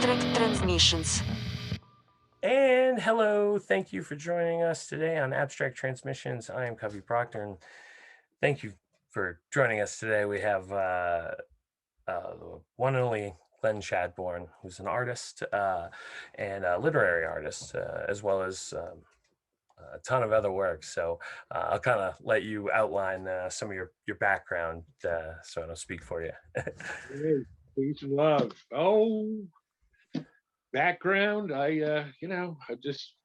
Abstract Transmissions. And hello, thank you for joining us today on Abstract Transmissions. I am Covey Proctor, and thank you for joining us today. We have the one and only Glenn Chadbourne, who's an artist and a literary artist, as well as a ton of other work. So I'll kind of let you outline some of your background so I don't speak for you. Hey, peace and love. Oh, background. I've just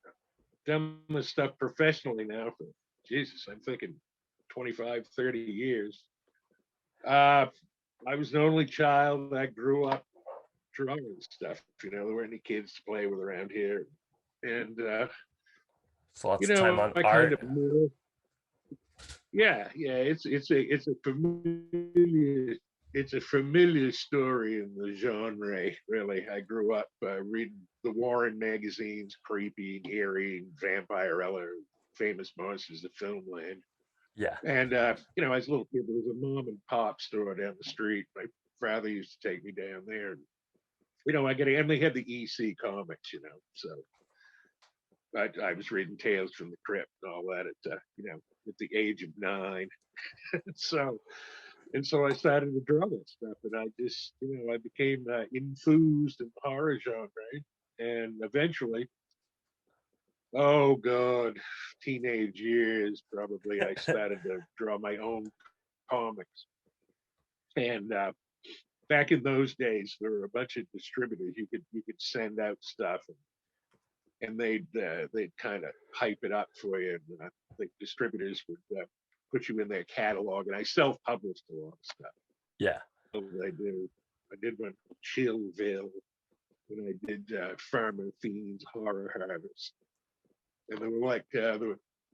done this stuff professionally now for Jesus, I'm thinking 25, 30 years. Uh, I was an only child. I grew up drawing stuff. There weren't any kids to play with around here. And So lots of time on I kind art. of knew. Yeah, it's a familiar story in the genre. Really, I grew up reading the Warren magazines, creepy, eerie, vampirella, famous monsters of filmland. Yeah. And as a little kid, there was a mom and pop store down the street. My father used to take me down there, and and they had the EC comics, so I was reading Tales from the Crypt and all that at the age of 9. so and so I started to draw that stuff, and I just I became enthused in the horror genre, and eventually, oh god, teenage years probably, I started to draw my own comics. And back in those days, there were a bunch of distributors you could send out stuff, and they'd kind of hype it up for you. And the distributors would put you in their catalog, and I self-published a lot of stuff. Yeah. I did one called Chillville, and I did Farmer Fiend's Horror Harvest, and they were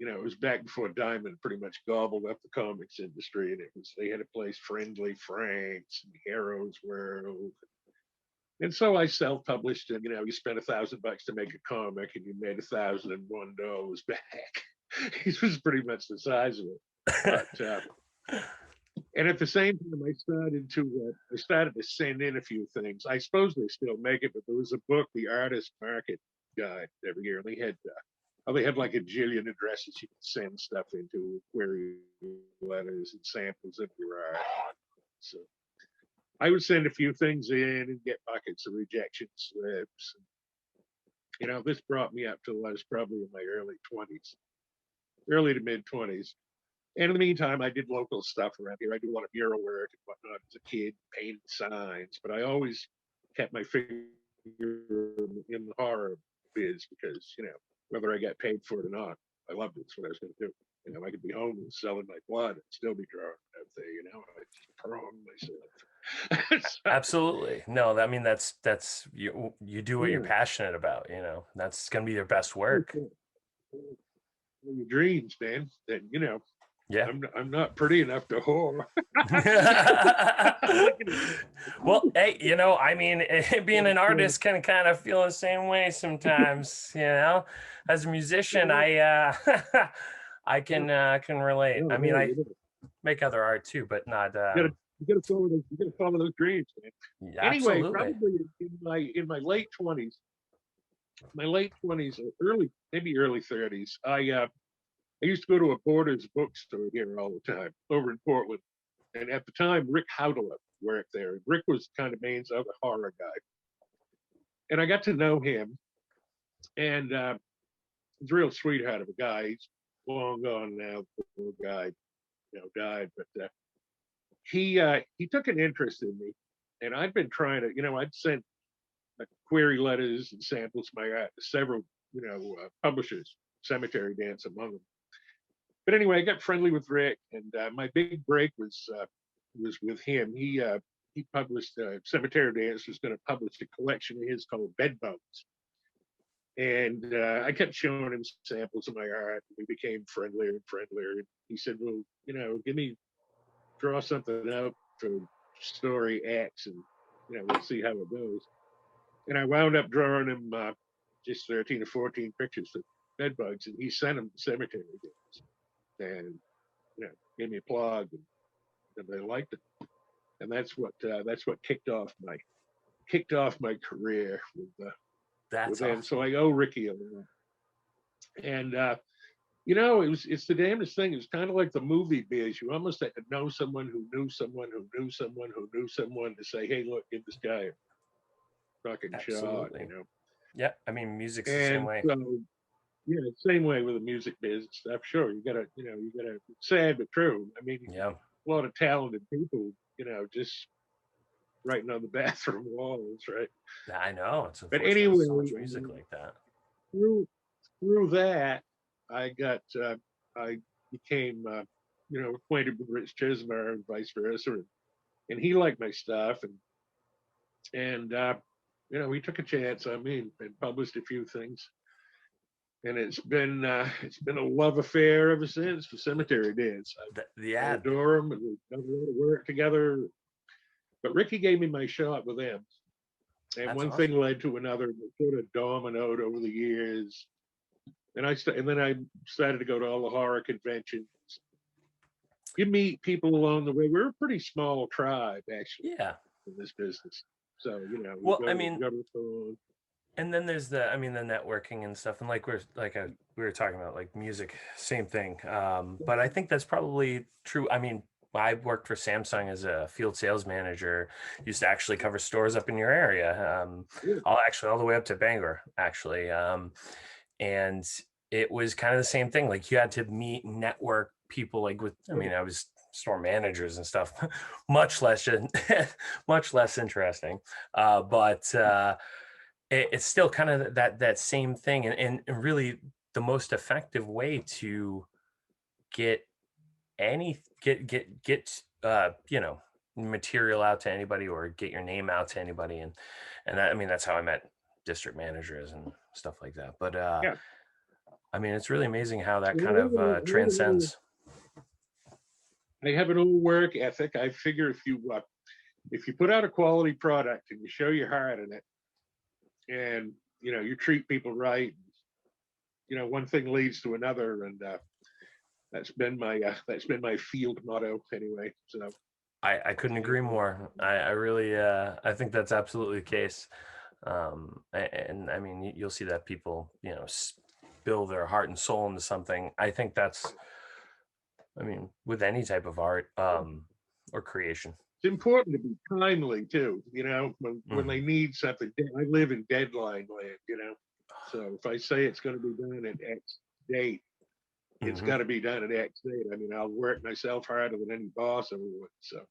it was back before Diamond pretty much gobbled up the comics industry, and they had a place, Friendly Franks and Heroes World. And so I self-published, and you spent $1,000 to make a comic, and you made $1,001 back. It was pretty much the size of it. But and at the same time, I started to send in a few things. I suppose they still make it, but there was a book, the Artist Market Guide, every year, and they had like a jillion addresses you could send stuff into, query letters and samples of your art. So I would send a few things in and get buckets of rejection slips. This brought me up till I was probably in my early to mid 20s. And in the meantime, I did local stuff around here. I do a lot of mural work and whatnot as a kid, painted signs, but I always kept my finger in the horror biz because, whether I got paid for it or not, I loved it. It's what I was going to do. I could be homeless selling my blood and still be drawing out there, I just prong myself. Absolutely. No, I mean that's you do what you're passionate about, That's gonna be your best work. Your dreams, man. And yeah. I'm not pretty enough to whore. Well, hey, I mean, being an artist can kind of feel the same way sometimes, As a musician, I I can relate. I mean, I make other art too, but not you gotta follow those dreams, man. Anyway, absolutely. probably in my late 20s, or early 30s, I used to go to a Borders bookstore here all the time over in Portland. And at the time, Rick Howdela worked there. Rick was kind of Maine's other horror guy. And I got to know him. And he's a real sweetheart of a guy. He's long gone now, poor guy, died. But he took an interest in me. And I'd been trying to, I'd sent query letters and samples of my art to several, publishers, Cemetery Dance among them. But anyway, I got friendly with Rick, and my big break was with him. He published Cemetery Dance was going to publish a collection of his called Bed Bones, and I kept showing him samples of my art. We became friendlier and friendlier. And he said, "Well, draw something out for story X, and we'll see how it goes." And I wound up drawing him just 13 or 14 pictures of bed bugs, and he sent them to Cemetery Dance. And gave me a plug, and they liked it, and that's what kicked off my kicked off my career with That's them. So awesome. I owe Ricky a lot. And it's the damnedest thing. It's kind of like the movie biz. You almost had to know someone who knew someone who knew someone who knew someone to say, "Hey, look, give this guy a fucking shot." Absolutely. Yeah, I mean, music's the same And way. so, yeah, same way with the music biz stuff. Sure, you gotta. Sad but true. I mean, Yeah, a lot of talented people, just writing on the bathroom walls, right? I know. It's But unfortunate. There's so anyway, much music like that. through through that, I got I became acquainted with Rich Chismer and vice versa, and he liked my stuff, and he took a chance on me and published a few things, and it's been a love affair ever since for Cemetery Dance. I Yeah, adore him, and we've done a lot of work together. But Ricky gave me my shot with them, and that's one thing awesome. led to another, sort of dominoed over the years. And then I started to go to all the horror conventions. You meet people along the way. We're a pretty small tribe, actually, Yeah. in this business. So you Well, I you mean, go to the phone. and then there's the, I mean, the networking and stuff, and like we were talking about, like music, same thing. But I think that's probably true. I mean, I worked for Samsung as a field sales manager. Used to actually cover stores up in your area. Yeah, All the way up to Bangor, actually. And it was kind of the same thing. Like you had to meet, network people. Like with, I yeah. mean, I was store managers and stuff, much less, much less interesting. But it's still kind of that same thing, and really the most effective way to get material out to anybody or get your name out to anybody, and I mean that's how I met district managers and stuff like that. But Yeah. I mean it's really amazing how that Well, kind of transcends. I have an old work ethic. I figure if you put out a quality product and you show your heart in it, and you treat people right, one thing leads to another, and that's been my field motto anyway. So I couldn't agree more. I really I think that's absolutely the case. And I mean you'll see that people spill their heart and soul into something. I think that's, I mean, with any type of art or creation. it's important to be timely too. When they Mhm. need something. I live in deadline land. So if I say it's going to be done at X date, it's Mhm. got to be done at X date. I mean, I'll work myself harder than any boss ever would. So,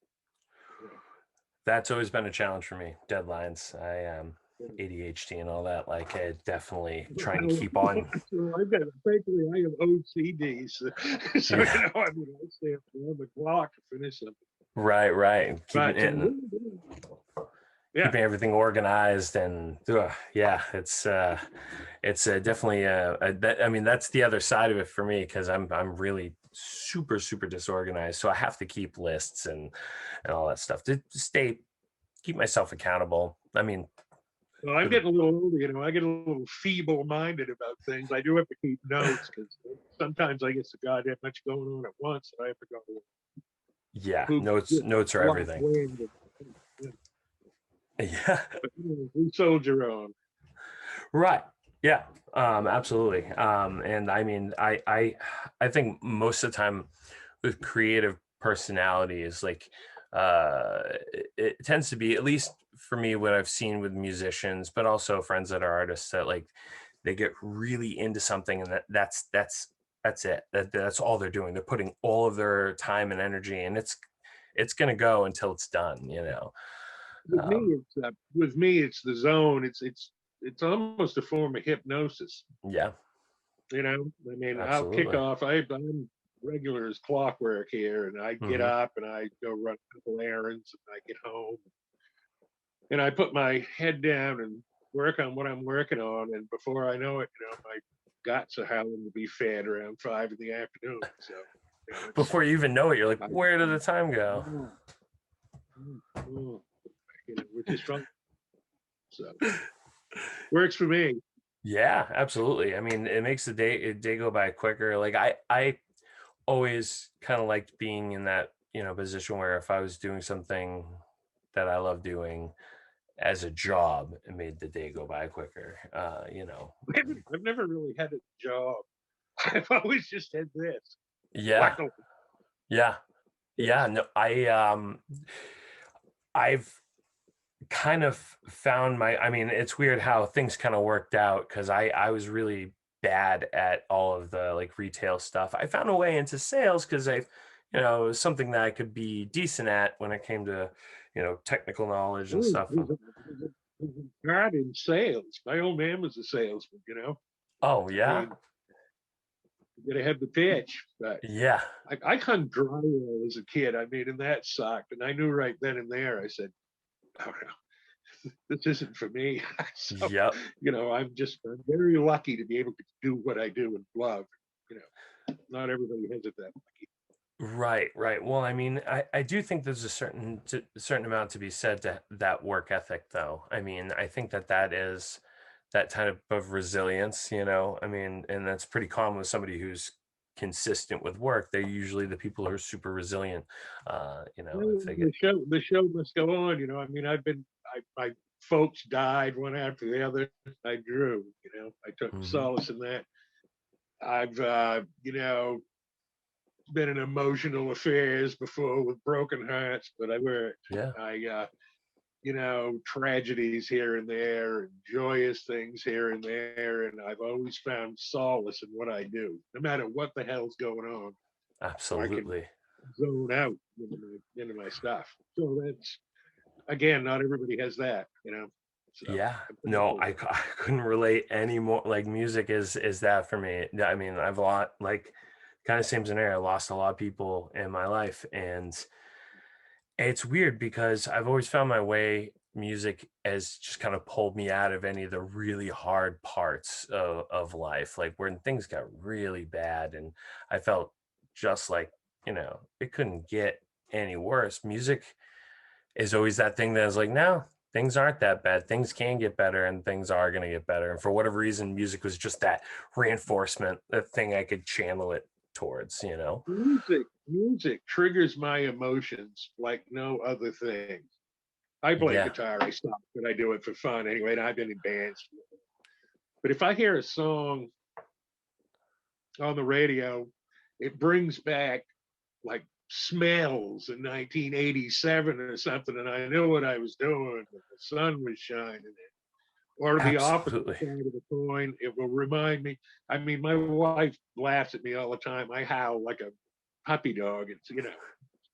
yeah. That's always been a challenge for me. Deadlines. I Yeah. ADHD and all that. Like I definitely try and Well, keep on. so I've got, thankfully, I have OCD. So Yeah. I mean, I stay up around the clock to finish something. Right. Keeping But it and yeah, keeping everything organized and yeah, it's definitely I mean that's the other side of it for me because I'm really super disorganized, so I have to keep lists and all that stuff to stay keep myself accountable. I mean, well, I'm for the getting a little older. I get a little feeble-minded about things. I do have to keep notes because sometimes I get so goddamn much going on at once that I have to go, yeah, who notes are block everything. when. Yeah. Yeah. But we soldier on. Right. Yeah. Absolutely. And I mean, I think most of the time with creative personality is like, it tends to be, at least for me, what I've seen with musicians, but also friends that are artists that like, they get really into something and that's it. That's all they're doing. They're putting all of their time and energy and it's going to go until it's done. Um, With me, it's the zone. It's almost a form of hypnosis. yeah, I mean, I'll kick absolutely. off. I'm regular as clockwork here, and I get Hmm. up and I go run a couple errands, and I get home and I put my head down and work on what I'm working on. And before I know it, my guts are howling to be fed around 5 in the afternoon. So, it's Before you even know it, you're like, I, where did the time go? mm, mm, which is fun. So works for me. Yeah, absolutely. I mean, it makes the day go by quicker. Like I always kind of liked being in that, position where if I was doing something that I love doing as a job, it made the day go by quicker. I've never really had a job. I've always just had this. Yeah, Luckily, yeah, yeah. No, I've kind of found I mean, it's weird how things kind of worked out because I was really bad at all of the like retail stuff. I found a way into sales because it was something that I could be decent at when it came to, technical knowledge and stuff. And there's a God in sales. My old man was a salesman. oh I yeah, mean, you got to have the pitch. But yeah, I couldn't drywall as a kid. I mean, and that sucked. And I knew right then and there. I said, "Oh no, this isn't for me." So, yep. I'm very lucky to be able to do what I do and love. Not everybody has it that lucky. Right, right. Well, I mean, I do think there's a certain amount to be said to that work ethic, though. I mean, I think that is that type of resilience, I mean, and that's pretty common with somebody who's consistent with work. They're usually the people who are super resilient. If Well, they get, the show must go on. I mean, my folks died one after the other. I drew. I took hmm solace in that. I've been in emotional affairs before with broken hearts, but I worked. yeah, Tragedies here and there, and joyous things here and there, and I've always found solace in what I do, no matter what the hell's going on. I can absolutely. zone out into my stuff. So that's, again, not everybody has that. So Yeah. I'm No, thankful. I couldn't relate any more. Like music is that for me. I mean, I've lost like kind of same scenario. I lost a lot of people in my life, and it's weird because I've always found my way music has just kind of pulled me out of any of the really hard parts of life, like when things got really bad and I felt just like, it couldn't get any worse. Music is always that thing that is like, no, things aren't that bad. Things can get better and things are going to get better. And for whatever reason, music was just that reinforcement, the thing I could channel it towards. Music triggers my emotions like no other thing. I play Yeah. guitar. I stopped, but I do it for fun anyway. And I've been in bands. But if I hear a song on the radio, it brings back like smells in 1987 or something, and I knew what I was doing. The sun was shining. Or the opposite Absolutely. side of the coin, it will remind me. I mean, my wife laughs at me all the time. I howl like a puppy dog. It's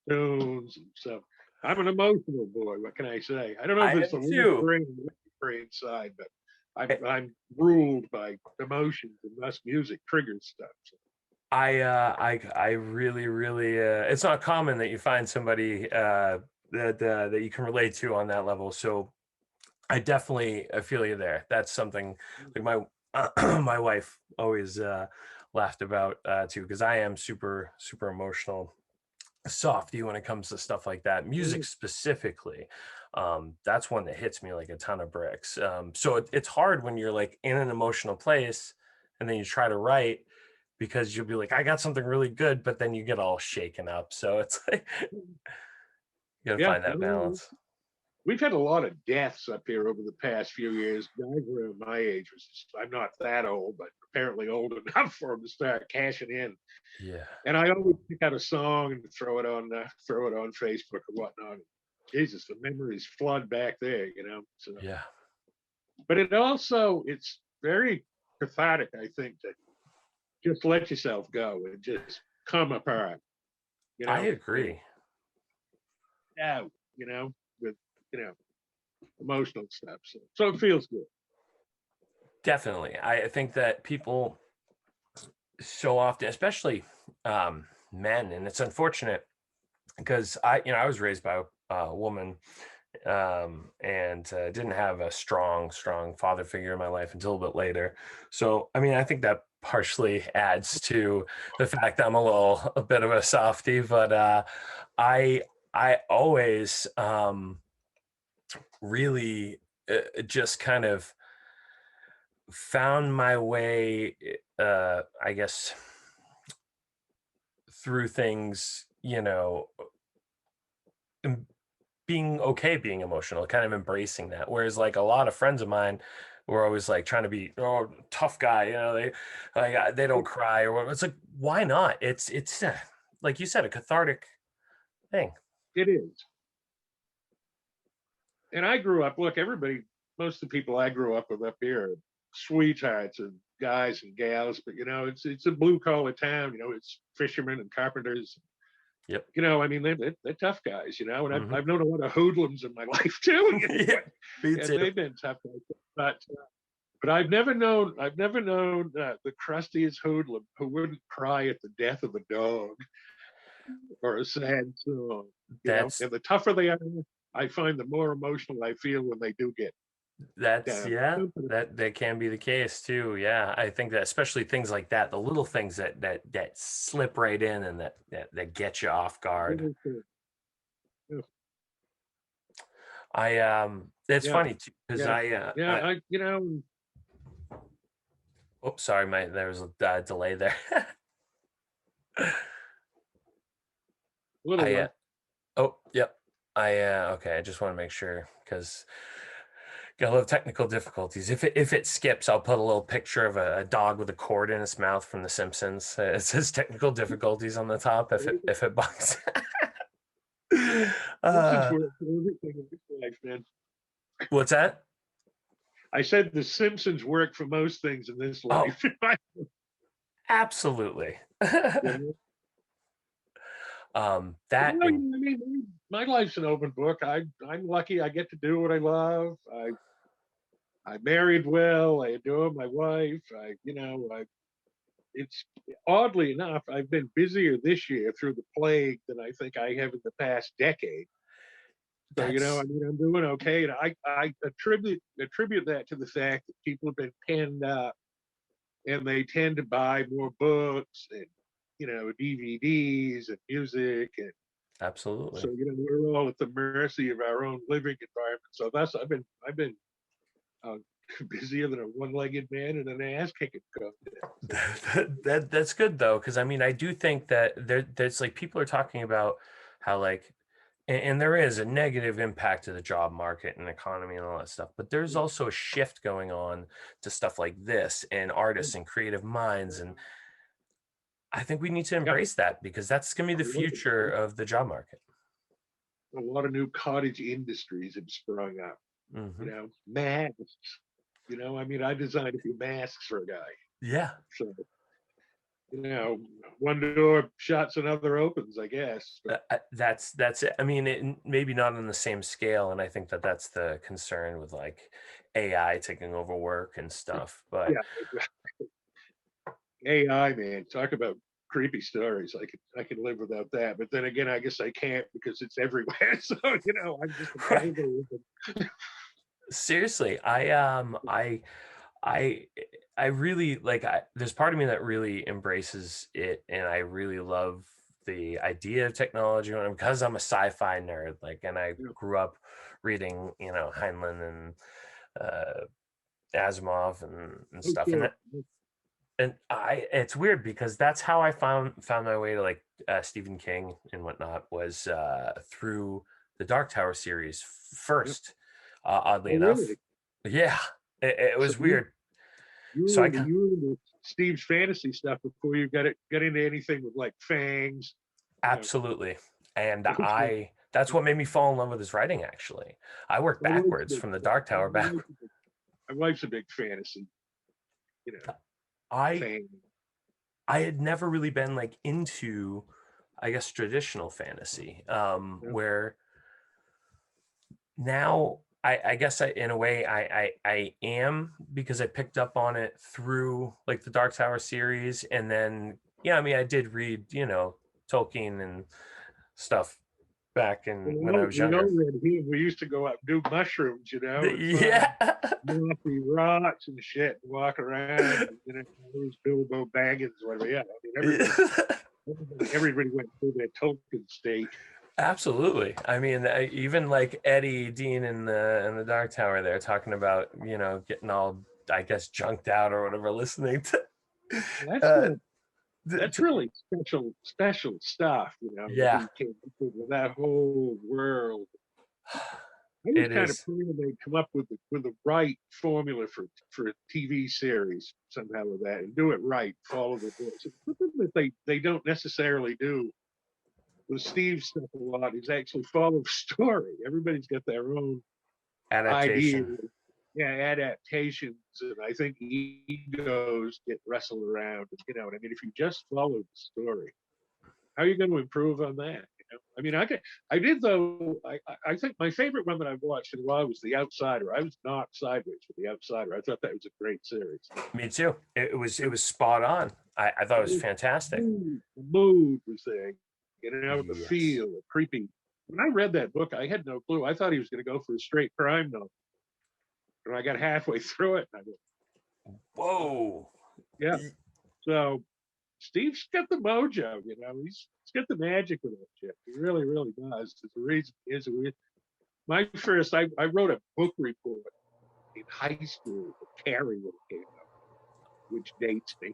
tunes and stuff. I'm an emotional boy. What can I say? I don't know I if it's am the left too. brain or right brain side, but I'm ruled by emotions, and thus music triggers stuff. So, I really really it's not common that you find somebody that you can relate to on that level. So I feel you there. That's something like my my wife always laughed about too, because I am super super emotional softy when it comes to stuff like that. Music specifically, that's one that hits me like a ton of bricks. So it's hard when you're like in an emotional place and then you try to write because you'll be like, I got something really good, but then you get all shaken up. So it's like you gotta yeah, find that balance. we've had a lot of deaths up here over the past few years. Guys around my age, I'm not that old, but apparently old enough for them to start cashing in. Yeah. And I always pick out a song and throw it on Facebook or whatnot. Jesus, the memories flood back there. So, Yeah. but it's very cathartic, I think, to just let yourself go and just come apart, I and agree. out, with you know emotional stuff. So it feels good. Definitely. I think that people so often, especially men, and it's unfortunate because I was raised by a woman and didn't have a strong father figure in my life until a bit later. So, I mean, I think that partially adds to the fact that I'm a bit of a softie, but I, I always really just kind of found my way, I guess, through things, being okay being emotional, kind of embracing that. Whereas like a lot of friends of mine were always like trying to be, oh, tough guy, they like they don't cry or what. It's like, why not? It's like you said, a cathartic thing. It is. And I grew up, look, everybody, most of the people I grew up with up here are sweethearts and guys and gals, but it's a blue collar town, it's fishermen and carpenters. Yep. I mean, they're tough guys, and Hmm. I've known a lot of hoodlums in my life too, Yeah, me and too. they've been tough guys. But I've never known the crustiest hoodlum who wouldn't cry at the death of a dog or a sad song. That's And the tougher they are, I find the more emotional I feel when they do get That's down. yeah, that can be the case too. Yeah, I think that especially things like that, the little things that slip right in and that get you off guard. It's Yeah, funny too because yeah, yeah. I oh sorry, there was a delay there. little I one. oh yep, I okay. I just want to make sure because got a little technical difficulties. If it skips, I'll put a little picture of a dog with a cord in its mouth from The Simpsons. It says technical difficulties on the top if it bugs. Simpsons uh, were everything in this life, man. what's that? I said the Simpsons work for most things in this Oh, life. absolutely. You know? That Well, I mean, my life's an open book. I'm lucky. I get to do what I love. I married well. I adore my wife. It's oddly enough, I've been busier this year through the plague than I think I have in the past decade. So I that's mean, I'm doing okay, and I attribute that to the fact that people have been penned up, and they tend to buy more books and DVDs and music, and absolutely. so we're all at the mercy of our own living environment. So I've been uh, busier than a one-legged man in an ass-kicking contest. That's good though, because I mean, I do think that there's like people are talking about how like and there is a negative impact to the job market and economy and all that stuff, but there's also a shift going on to stuff like this and artists and creative minds, and I think we need to Yeah, embrace that because that's going to be the future of the job market. a lot of new cottage industries have sprung up. Hmm. Masks. I mean, I designed a few masks for a guy. Yeah. So one door shuts, another opens, I guess. But That's it. I mean, maybe not on the same scale, and I think that that's the concern with like AI taking over work and stuff. But yeah, AI, man, talk about creepy stories. I can live without that. But then again, I guess I can't because it's everywhere. So I'm just right, available with it. seriously, I I really like there's part of me that really embraces it, and I really love the idea of technology because I'm a sci-fi nerd, like, and I grew up reading, Heinlein and uh Asimov and Oh, stuff, and sure. that and it's weird because that's how I found my way to like Stephen King and whatnot was through the Dark Tower series Yep. first, oddly Oh, enough. really? Yeah, it So was weird. you So were into you were into Steve's fantasy stuff before you got into anything with like fangs. You know. absolutely, and Okay. that's what made me fall in love with his writing. Actually, I worked My wife's backwards from the Dark Tower back. my wife's a big fantasy, you know, I fan. I had never really been like into, I guess, traditional fantasy, You know? where now I guess in a way I am because I picked up on it through like the Dark Tower series, and then yeah, I mean I did read Tolkien and stuff back in when I was We younger. all read him. We used to go out and do mushrooms, and find Yeah. mossy rocks and shit, and walk around. And, it was Bilbo Baggins, whatever. Yeah, I mean, everybody went through that Tolkien stage. Absolutely. I mean, even like Eddie Dean in the Dark Tower, they're talking about getting all, I guess, junked out or whatever, listening to That's uh, uh, that's really special stuff. That yeah. he came up with that whole world. I was It kind of is. praying they'd come up with the right formula for a TV series somehow with that and do it right, follow the books. It's something that they don't necessarily do with Steve's stuff a lot. Is actually follow the story. Everybody's got their own ideas, Adaptation. yeah, adaptations, and I think egos get wrestled around. You know what I mean? If you just follow the story, how are you going to improve on that? You know? I mean, I did though. I think my favorite one that I've watched in a while was The Outsider. I was knocked sideways with The Outsider. I thought that was a great series. Me too. It was spot on. I thought it was fantastic. The mood was there, you know, the Yes. feel, the creepy. When I read that book, I had no clue. I thought he was going to go for a straight crime novel, and I got halfway through it, and I go, Whoa. yeah. So Steve's got the mojo, you know. He's got the magic with that shit. He really, really does. There's a reason he is who he is. My first, I wrote a book report in high school for Carrie when it came out, which dates me.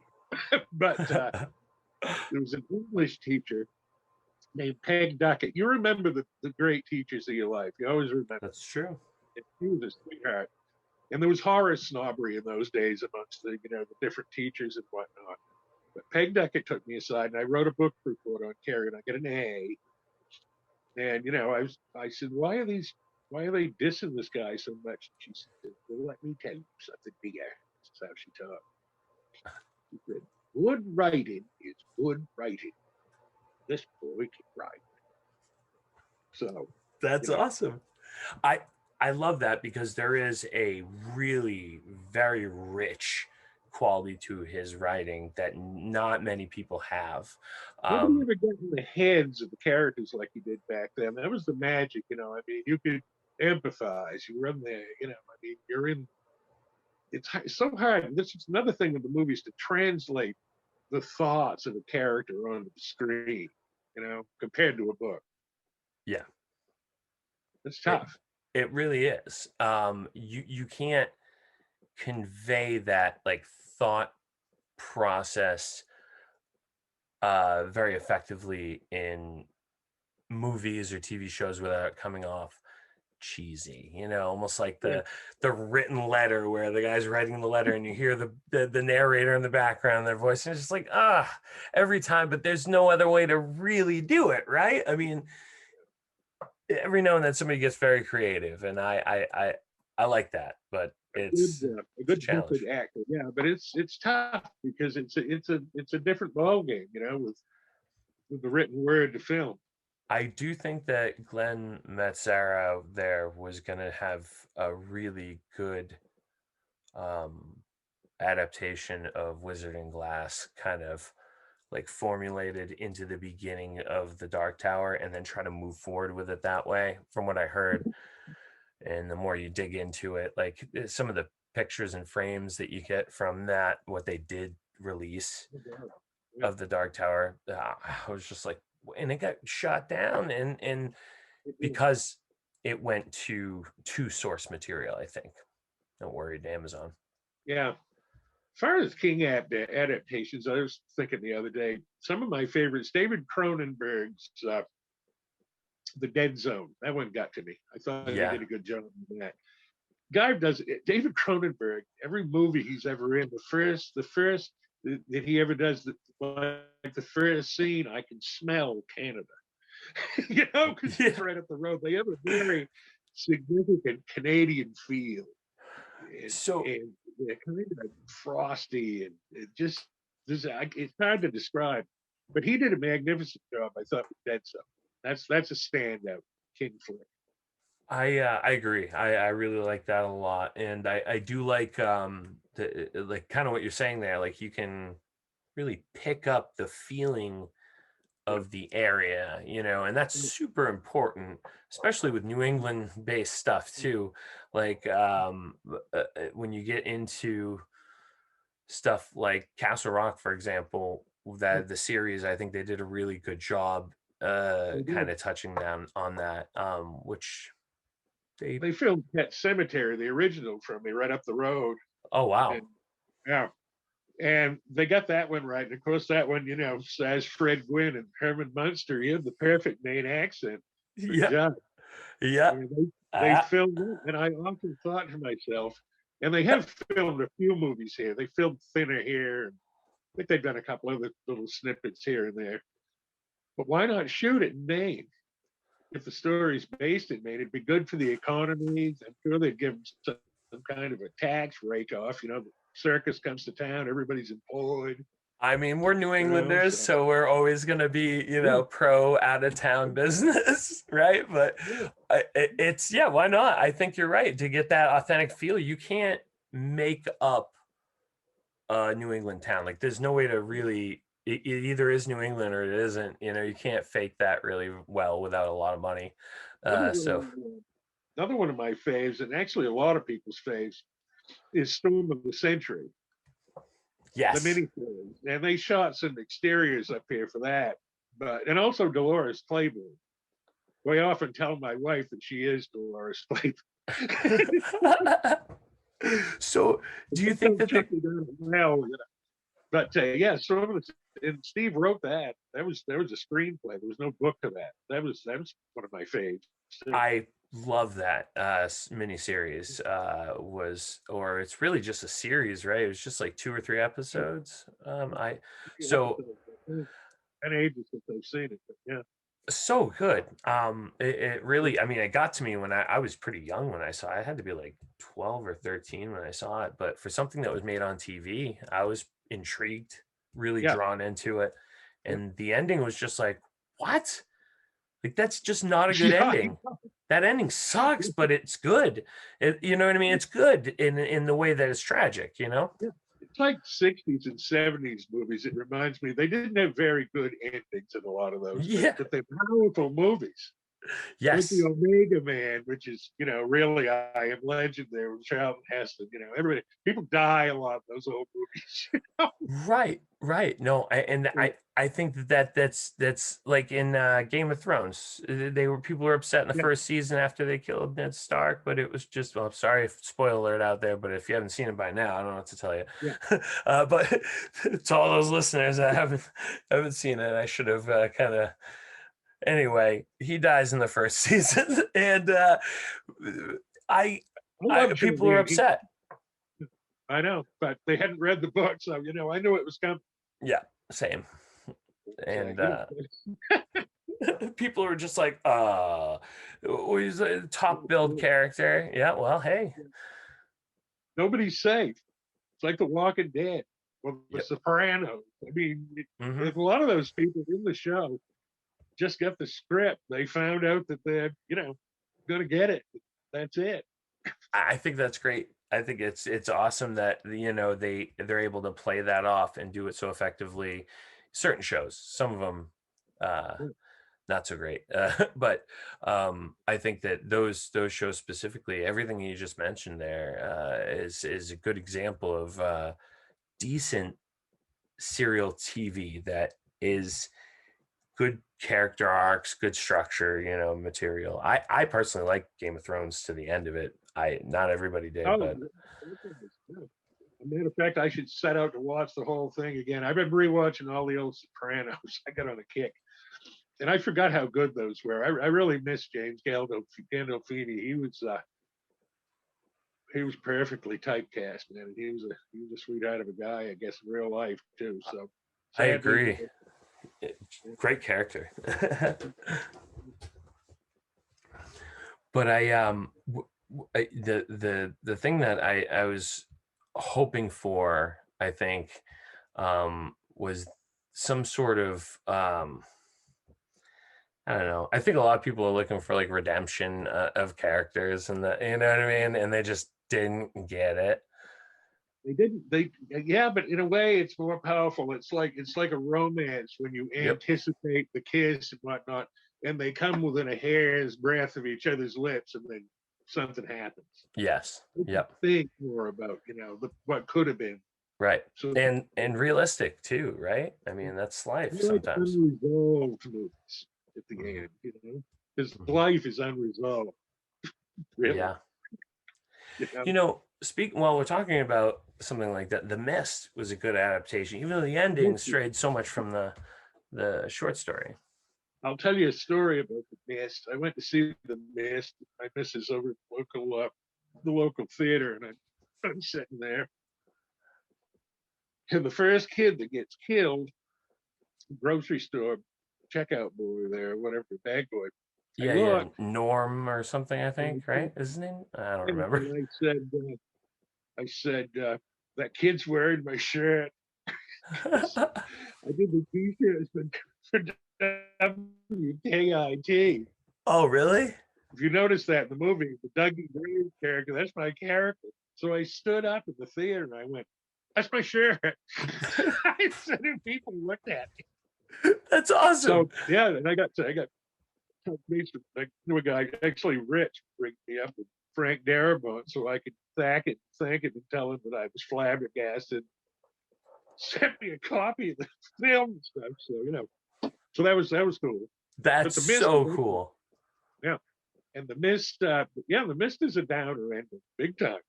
But there was an English teacher named Peg Duckett. You remember the great teachers of your life. You always remember. That's true. He was a sweetheart. And there was horror snobbery in those days amongst the different teachers and whatnot. But Peg Duckett took me aside and I wrote a book report on Carrie and I got an A. And I said, why are they dissing this guy so much? And she said, well, let me tell you something, dear. This is how she talked. She said, good writing is good writing. This boy can write. So, you That's know, awesome. I I love that because there is a really very rich quality to his writing that not many people have. nobody Um, ever got in the heads of the characters like he did back then. That was the magic, I mean, you could empathize. You were in there, I mean, you're in. It's so hard. This is another thing with the movies to translate the thoughts of a character onto the screen, compared to a book. yeah, It's it tough. it really is. You can't convey that like thought process very effectively in movies or TV shows without it coming off cheesy, almost like Yeah. the written letter where the guy's writing the letter and you hear the narrator in the background, their voice, and it's just like every time, but there's no other way to really do it, right? I mean, every now and then somebody gets very creative, and I like that, but A it's a good challenge. method actor, yeah, but it's tough because it's a different ball game, with the written word to film. I do think that Glenn Mazzara there was going to have a really good um, adaptation of Wizard and Glass, kind of like formulated into the beginning of the Dark Tower and then try to move forward with it that way, from what I heard. And the more you dig into it, like some of the pictures and frames that you get from that, what they did release Yeah. of the Dark Tower, I was just like, and it got shot down, and because it went to source material, I think. Don't worry, Amazon. Yeah. As far as King adaptations, I was thinking the other day, some of my favorites, David Cronenberg's The Dead Zone. That one got to me. I thought he Yeah. did a good job in that. Guy does it. David Cronenberg, every movie he's ever in, the first that he ever does, like the first scene, I can smell Canada, because Yeah. it's right up the road. They have a very significant Canadian feel, and, So and they're kind of frosty, and it's hard to describe. But he did a magnificent job, I thought, with Dead Zone. That's a standout King flick. I agree. I really like that a lot, and I do like like kind of what you're saying there. Like you can really pick up the feeling Yeah. of the area, and that's super important, especially with New England based stuff too. Like when you get into stuff like Castle Rock, for example, that the series, I think they did a really good job kind of touching down on that, which they They filmed Pet Cemetery, the original, from me right up the road, oh wow. and yeah, and they got that one right. And of course, that one, as Fred Gwynn and Herman Munster, you have the perfect Maine accent for Yeah. John. Yeah. And they Ah, filmed it, and I often thought to myself, and they have filmed a few movies here. They filmed Thinner here, and I think they've done a couple other little snippets here and there. But why not shoot it in Maine? If the story's based in Maine, it'd be good for the economy. I'm sure they'd give some kind of a tax rake off. The circus comes to town, everybody's employed. I mean, we're New Englanders, So so we're always going to be, yeah, pro out of town business, right? But yeah. it's, yeah, why not? I think you're right. To get that authentic feel, you can't make up a New England town. Like, there's no way to really, it either is New England or it isn't. You can't fake that really well without a lot of money. Another So, one, another one of my faves, and actually a lot of people's faves, is Storm of the Century, the yes. miniseries, and they shot some exteriors up here for that. But and also Dolores Claiborne. I often tell my wife that she is Dolores Claiborne. So, do you think Don't that chuck me down well, But yeah, and Steve wrote that. There was a screenplay. There was no book to that. That was one of my faves. I love that miniseries or it's really just a series, right? It was just like 2 or 3 episodes. I so And ages since I've seen it, but yeah, so good. It really, I mean, it got to me when I was pretty young when I saw it. I had to be like 12 or 13 when I saw it, but for something that was made on TV, I was intrigued, really yeah, drawn into it. yeah, And the ending was just like, what? Like, that's just not a good yeah. ending. That ending sucks, but it's good. You know what I mean? It's good in the way that it's tragic. Yeah. It's like 60s and 70s movies. It reminds me they didn't have very good endings in a lot of those, but Yeah. but they're powerful movies. Like the Yes. Omega Man, which is, really I Am Legend there with Charlton Heston. Everybody, people die a lot in those old movies. Right. Right. No, and I think that's like in Game of Thrones. People were upset in the Yeah, first season after they killed Ned Stark, but it was just, well, I'm sorry if spoiler alert out there, but if you haven't seen it by now, I don't know what to tell you. yeah. But to all those listeners that haven't seen it, I should have kind of. Anyway, he dies in the first season, and I, I love people are Julian. upset. I know, but they hadn't read the book, so I knew it was coming. Yeah, same. So, And people are just like, he's a top build character. Yeah, well, hey, nobody's safe. It's like The Walking Dead or The yep. Sopranos. I mean, Hmm. a lot of those people in the show just got the script. They found out that they're, going to get it. That's it. I think that's great. I think it's awesome that they're able to play that off and do it so effectively. Certain shows, some of them, uh, not so great, but I think that those shows specifically, everything you just mentioned there, is a good example of decent serial TV that is good character arcs, good structure, material. I personally like Game of Thrones to the end of it. Not everybody did, Oh, but a matter of fact, I should set out to watch the whole thing again. I've been rewatching all the old Sopranos. I got on a kick. And I forgot how good those were. I really miss James Gandolfini. He was perfectly typecast, man. He was a sweetheart of a guy, I guess, in real life too. So I sadly, agree. Great character. But the thing that I was hoping for, I think, was some sort of I don't know. I think a lot of people are looking for like redemption of characters, and you know what I mean, and they just didn't get it. they didn't. Yeah, but in a way, it's more powerful. It's like a romance when you Yep. anticipate the kiss and whatnot, and they come within a hair's breadth of each other's lips, and then something happens. Yes. You can Yep. think more about what could have been. Right. So And realistic too, right? I mean, that's I life like sometimes. unresolved movies at the Mhm. end, because Mhm. life is unresolved, really. Yeah. You know? Speak while we're talking about something like that, The Mist was a good adaptation, even though the ending strayed so much from the short story. I'll tell you a story about the Mist. I went to see the Mist. My missus over at the local theater, and I'm sitting there. And the first kid that gets killed, grocery store checkout boy there, whatever, bag boy. I Yeah, looked Norm or something, I and think, right? Is his name? I don't remember. I said, that kid's wearing my shirt. I did the T-shirts for WKIT. Oh, really? If you notice that in the movie, the Dougie Green character, that's my character. So I stood up at the theater and I went, "That's my shirt." I said, and people looked at me. That's awesome. So yeah, and I got I knew a guy actually rich bring me up with Frank Darabont so I could thank him and tell him that I was flabbergasted. Sent me a copy of the film and stuff. So so that was cool. But That's the Mist, so cool. yeah, and the Mist, the Mist is a downer ending, big time,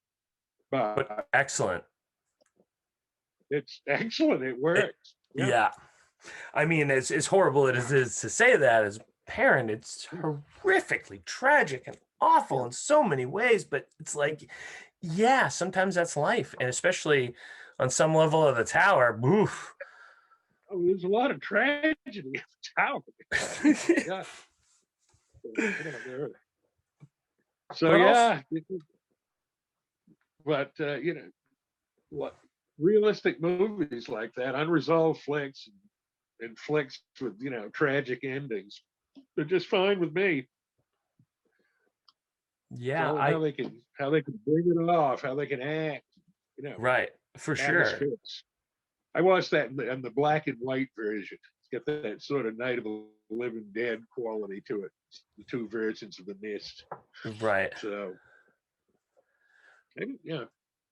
But but excellent. it's excellent. It It, works. Yeah, yeah. I mean, as horrible it is to say that as a parent, it's yeah, horrifically tragic and awful yeah. in so many ways. But it's like, yeah, sometimes that's life. And especially on some level of the tower, oof. Oh, there's a lot of tragedy in the tower. Yeah. So But also, yeah, but what realistic movies like that, unresolved flicks and flicks with tragic endings, they're just fine with me. It's yeah, all I, how they can bring it off, how they can act, you know, right, for sure. atmospheres. I watched that in the black and white version. It's got that sort of Night of the Living Dead quality to it. The two versions of the Mist. Right. So, yeah,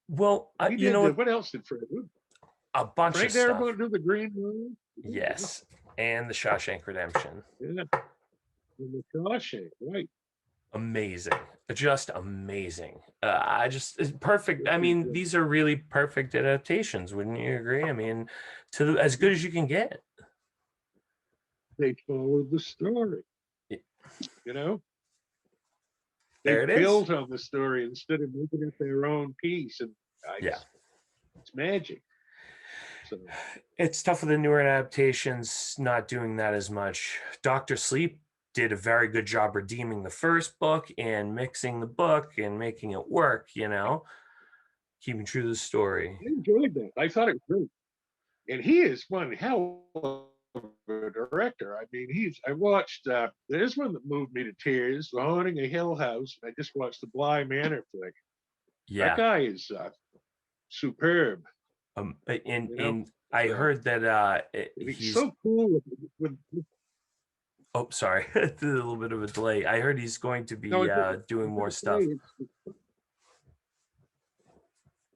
Well, he you did. know what? What else did Frank? A bunch of Frank stuff. Darabont do the Green Room? Yes. And the Shawshank Redemption. Yeah, and the Shawshank, right? Amazing, just amazing. I just it's perfect. I Very mean, good. these are really perfect adaptations, wouldn't you agree? I mean, as good as you can get. They followed the story. Y- You know, they There it is. built on the story instead of making it their own piece, and Yeah, it's magic. So it's tough with the newer adaptations not doing that as much. Doctor Sleep did a very good job redeeming the first book and mixing the book and making it work. Keeping true to the story. I enjoyed that. I thought it was great. And he is one hell of a director. I mean, I watched, there's one that moved me to tears, The Haunting of Hill House. I just watched the Bly Manor flick. That Yeah. guy is superb, you know? And I So, heard that and he's he's so cool oh, sorry, a little bit of a delay. I heard he's going to no, be doing I'm more going to say stuff.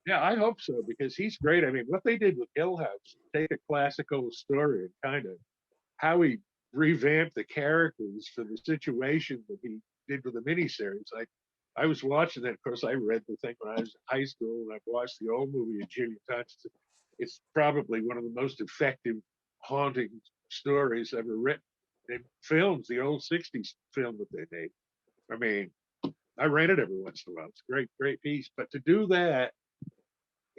yeah, I hope so because he's great. I mean, what they did with Hill House, take a classical story and kind of how he revamped the characters for the situation that he did with the miniseries. I was watching that. Of course, I read the thing when I was in high school, and I've watched the old movie of Julia Touch. It's probably one of the most effective haunting stories ever written in films. The old '60s film that they made. I mean, I rent it every once in a while. It's a great, great piece. But to do that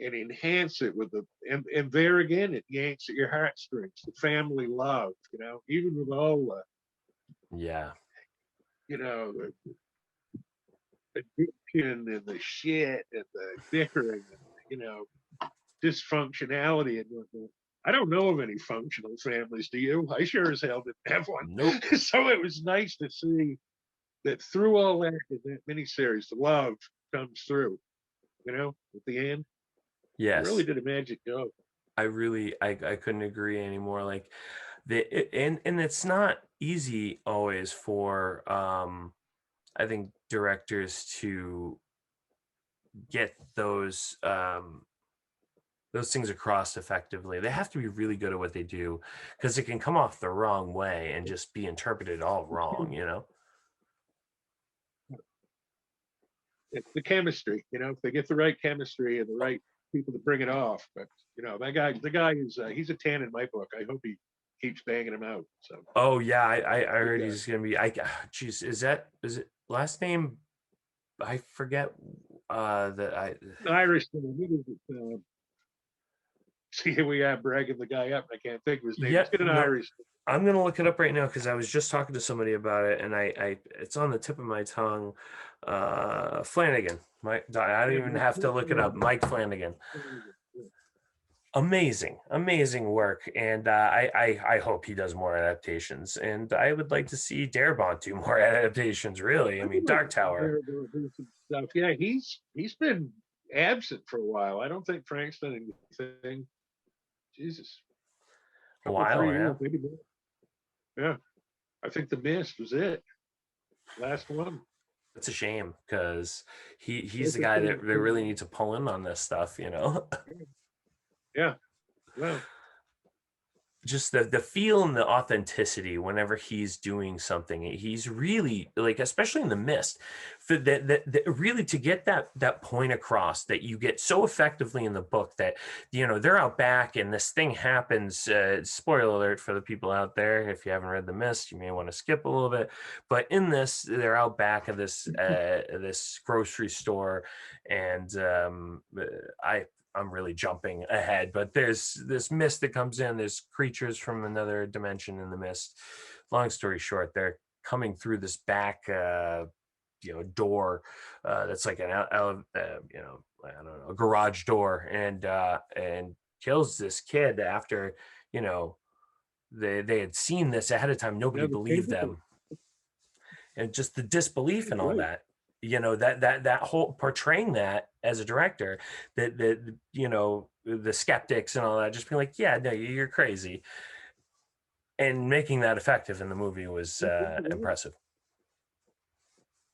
and enhance it with and there again it yanks at your heartstrings, the family love, even with all Yeah. the addiction and the shit and the bickering and dysfunctionality and whatnot. I don't know of any functional families. Do you? I sure as hell didn't have one. Nope. So it was nice to see that through all that in that miniseries, the love comes through. At the end, it really Yes. did a magic job. I couldn't agree anymore. Like and it's not easy always for I think directors to get those things across effectively. They have to be really good at what they do because it can come off the wrong way and just be interpreted all wrong. It's the chemistry, if they get the right chemistry and the right people to bring it off. But the guy is he's a 10 in my book. I hope he keeps banging him out. So, Oh yeah, I good heard guy. he's gonna be. Geez, is it last name? I forget. That I. Irish. See, here we are bragging the guy up. I can't think of his name. Yeah, He's got an no, Irish. I'm gonna look it up right now because I was just talking to somebody about it, and it's on the tip of my tongue. Flanagan. I don't Yeah, even have to look it up. Mike Flanagan. Amazing work, and I hope he does more adaptations, and I would like to see Darabont do more adaptations. Really, I I would mean, like Dark to see Tower. Darabont do some stuff. Yeah, he's been absent for a while. I don't think Frank's done anything. Jesus, A couple while, 3 years, yeah. maybe more. Yeah, I think The Mist was it. Last one. It's a shame because he's the Focus guy that on they really need to pull in on this stuff, you know. yeah. Well, Just the feel and the authenticity whenever he's doing something, he's really like, especially in The Mist, for really to get that point across that you get so effectively in the book, that they're out back and this thing happens. Spoiler alert for the people out there, if you haven't read The Mist, you may want to skip a little bit, but in this, they're out back of this grocery store, and I'm really jumping ahead, but there's this mist that comes in. There's creatures from another dimension in the mist. Long story short, they're coming through this back, door that's like I don't know, a garage door, and kills this kid after they had seen this ahead of time. Nobody yeah, the believed tentacle. them, and just the disbelief and all Right. that, that whole portraying that as a director, that the skeptics and all that just being like, yeah, no, you're crazy, and making that effective in the movie was impressive.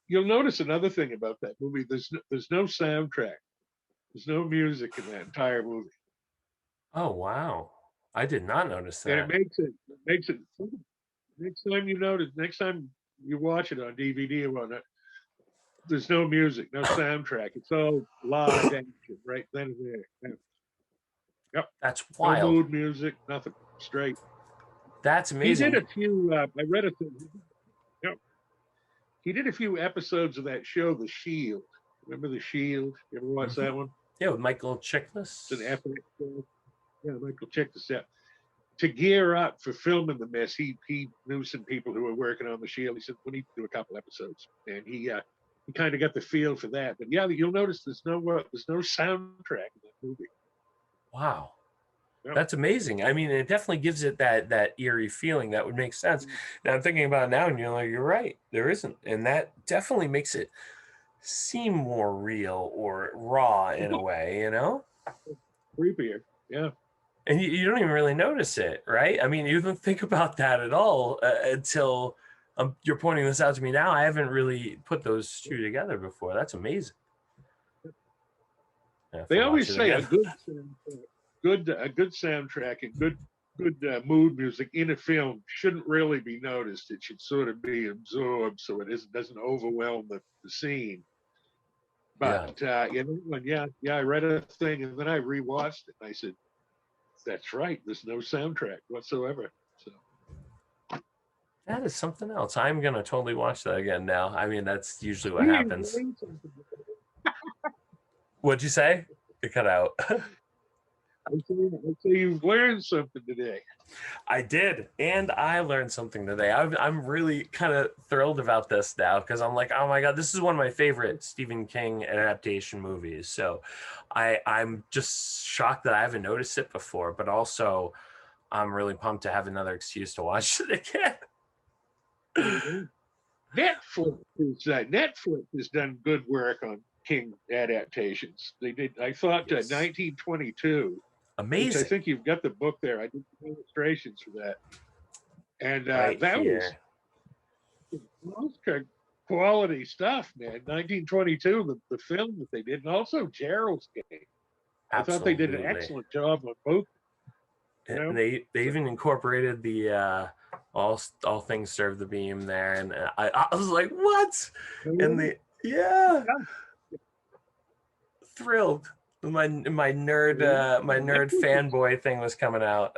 You'll notice another thing about that movie. There's no soundtrack. There's no music in that entire movie, Oh wow, I did not notice and it that. makes it next time you watch it on DVD or whatnot, there's no music, no soundtrack. It's all live action right then and there. Yeah. Yep. That's No wild. mood music, nothing. Straight. That's He did amazing. a few. I read a thing. Yep. He did a few episodes of that show, The Shield. Remember The Shield? You ever watch Mhm. that one? Yeah, with Michael It's an Chiklis. FX show. Yeah, Michael, check this out. To gear up for filming The Mist, he knew some people who were working on The Shield. He said we need to do a couple episodes, and he kind of got the feel for that. But yeah, you'll notice there's no soundtrack in that movie. Wow, Yep. that's amazing. I mean, it definitely gives it that eerie feeling that would make sense. Now I'm thinking about it now, and you're right, there isn't, and that definitely makes it seem more real or raw in a way, Creepier. Yeah. and you don't even really notice it, right? I mean, you don't think about that at all until you're pointing this out to me now. I haven't really put those two together before. That's amazing. I have to They watch always it say again. a good soundtrack and good mood music in a film shouldn't really be noticed. It should sort of be absorbed so doesn't overwhelm the scene. Yeah, But I read a thing and then I rewatched it and I said, "That's right. There's no soundtrack whatsoever." So that is something else. I'm gonna totally watch that again now. I mean, that's usually what you happens. learned something. What'd you say? It cut out. I say you've learned something today. I did, and I learned something today. I'm really kind of thrilled about this now because I'm like, oh my god, this is one of my favorite Stephen King adaptation movies. So, I'm just shocked that I haven't noticed it before, but also I'm really pumped to have another excuse to watch it again. Netflix has done good work on King adaptations. They did. I thought Yes, 1922, which I amazing, think you've got the book there. I did some illustrations for that, and right that was here. Oscar quality stuff, man. 1922, the film that they did, and also Gerald's Game. I thought they did an Absolutely. excellent job on both. You And know, they so, even incorporated the all things serve the beam there, and I was like, what? And yeah, the yeah, thrilled. My nerd yeah. my nerd Netflix is fanboy thing was coming out.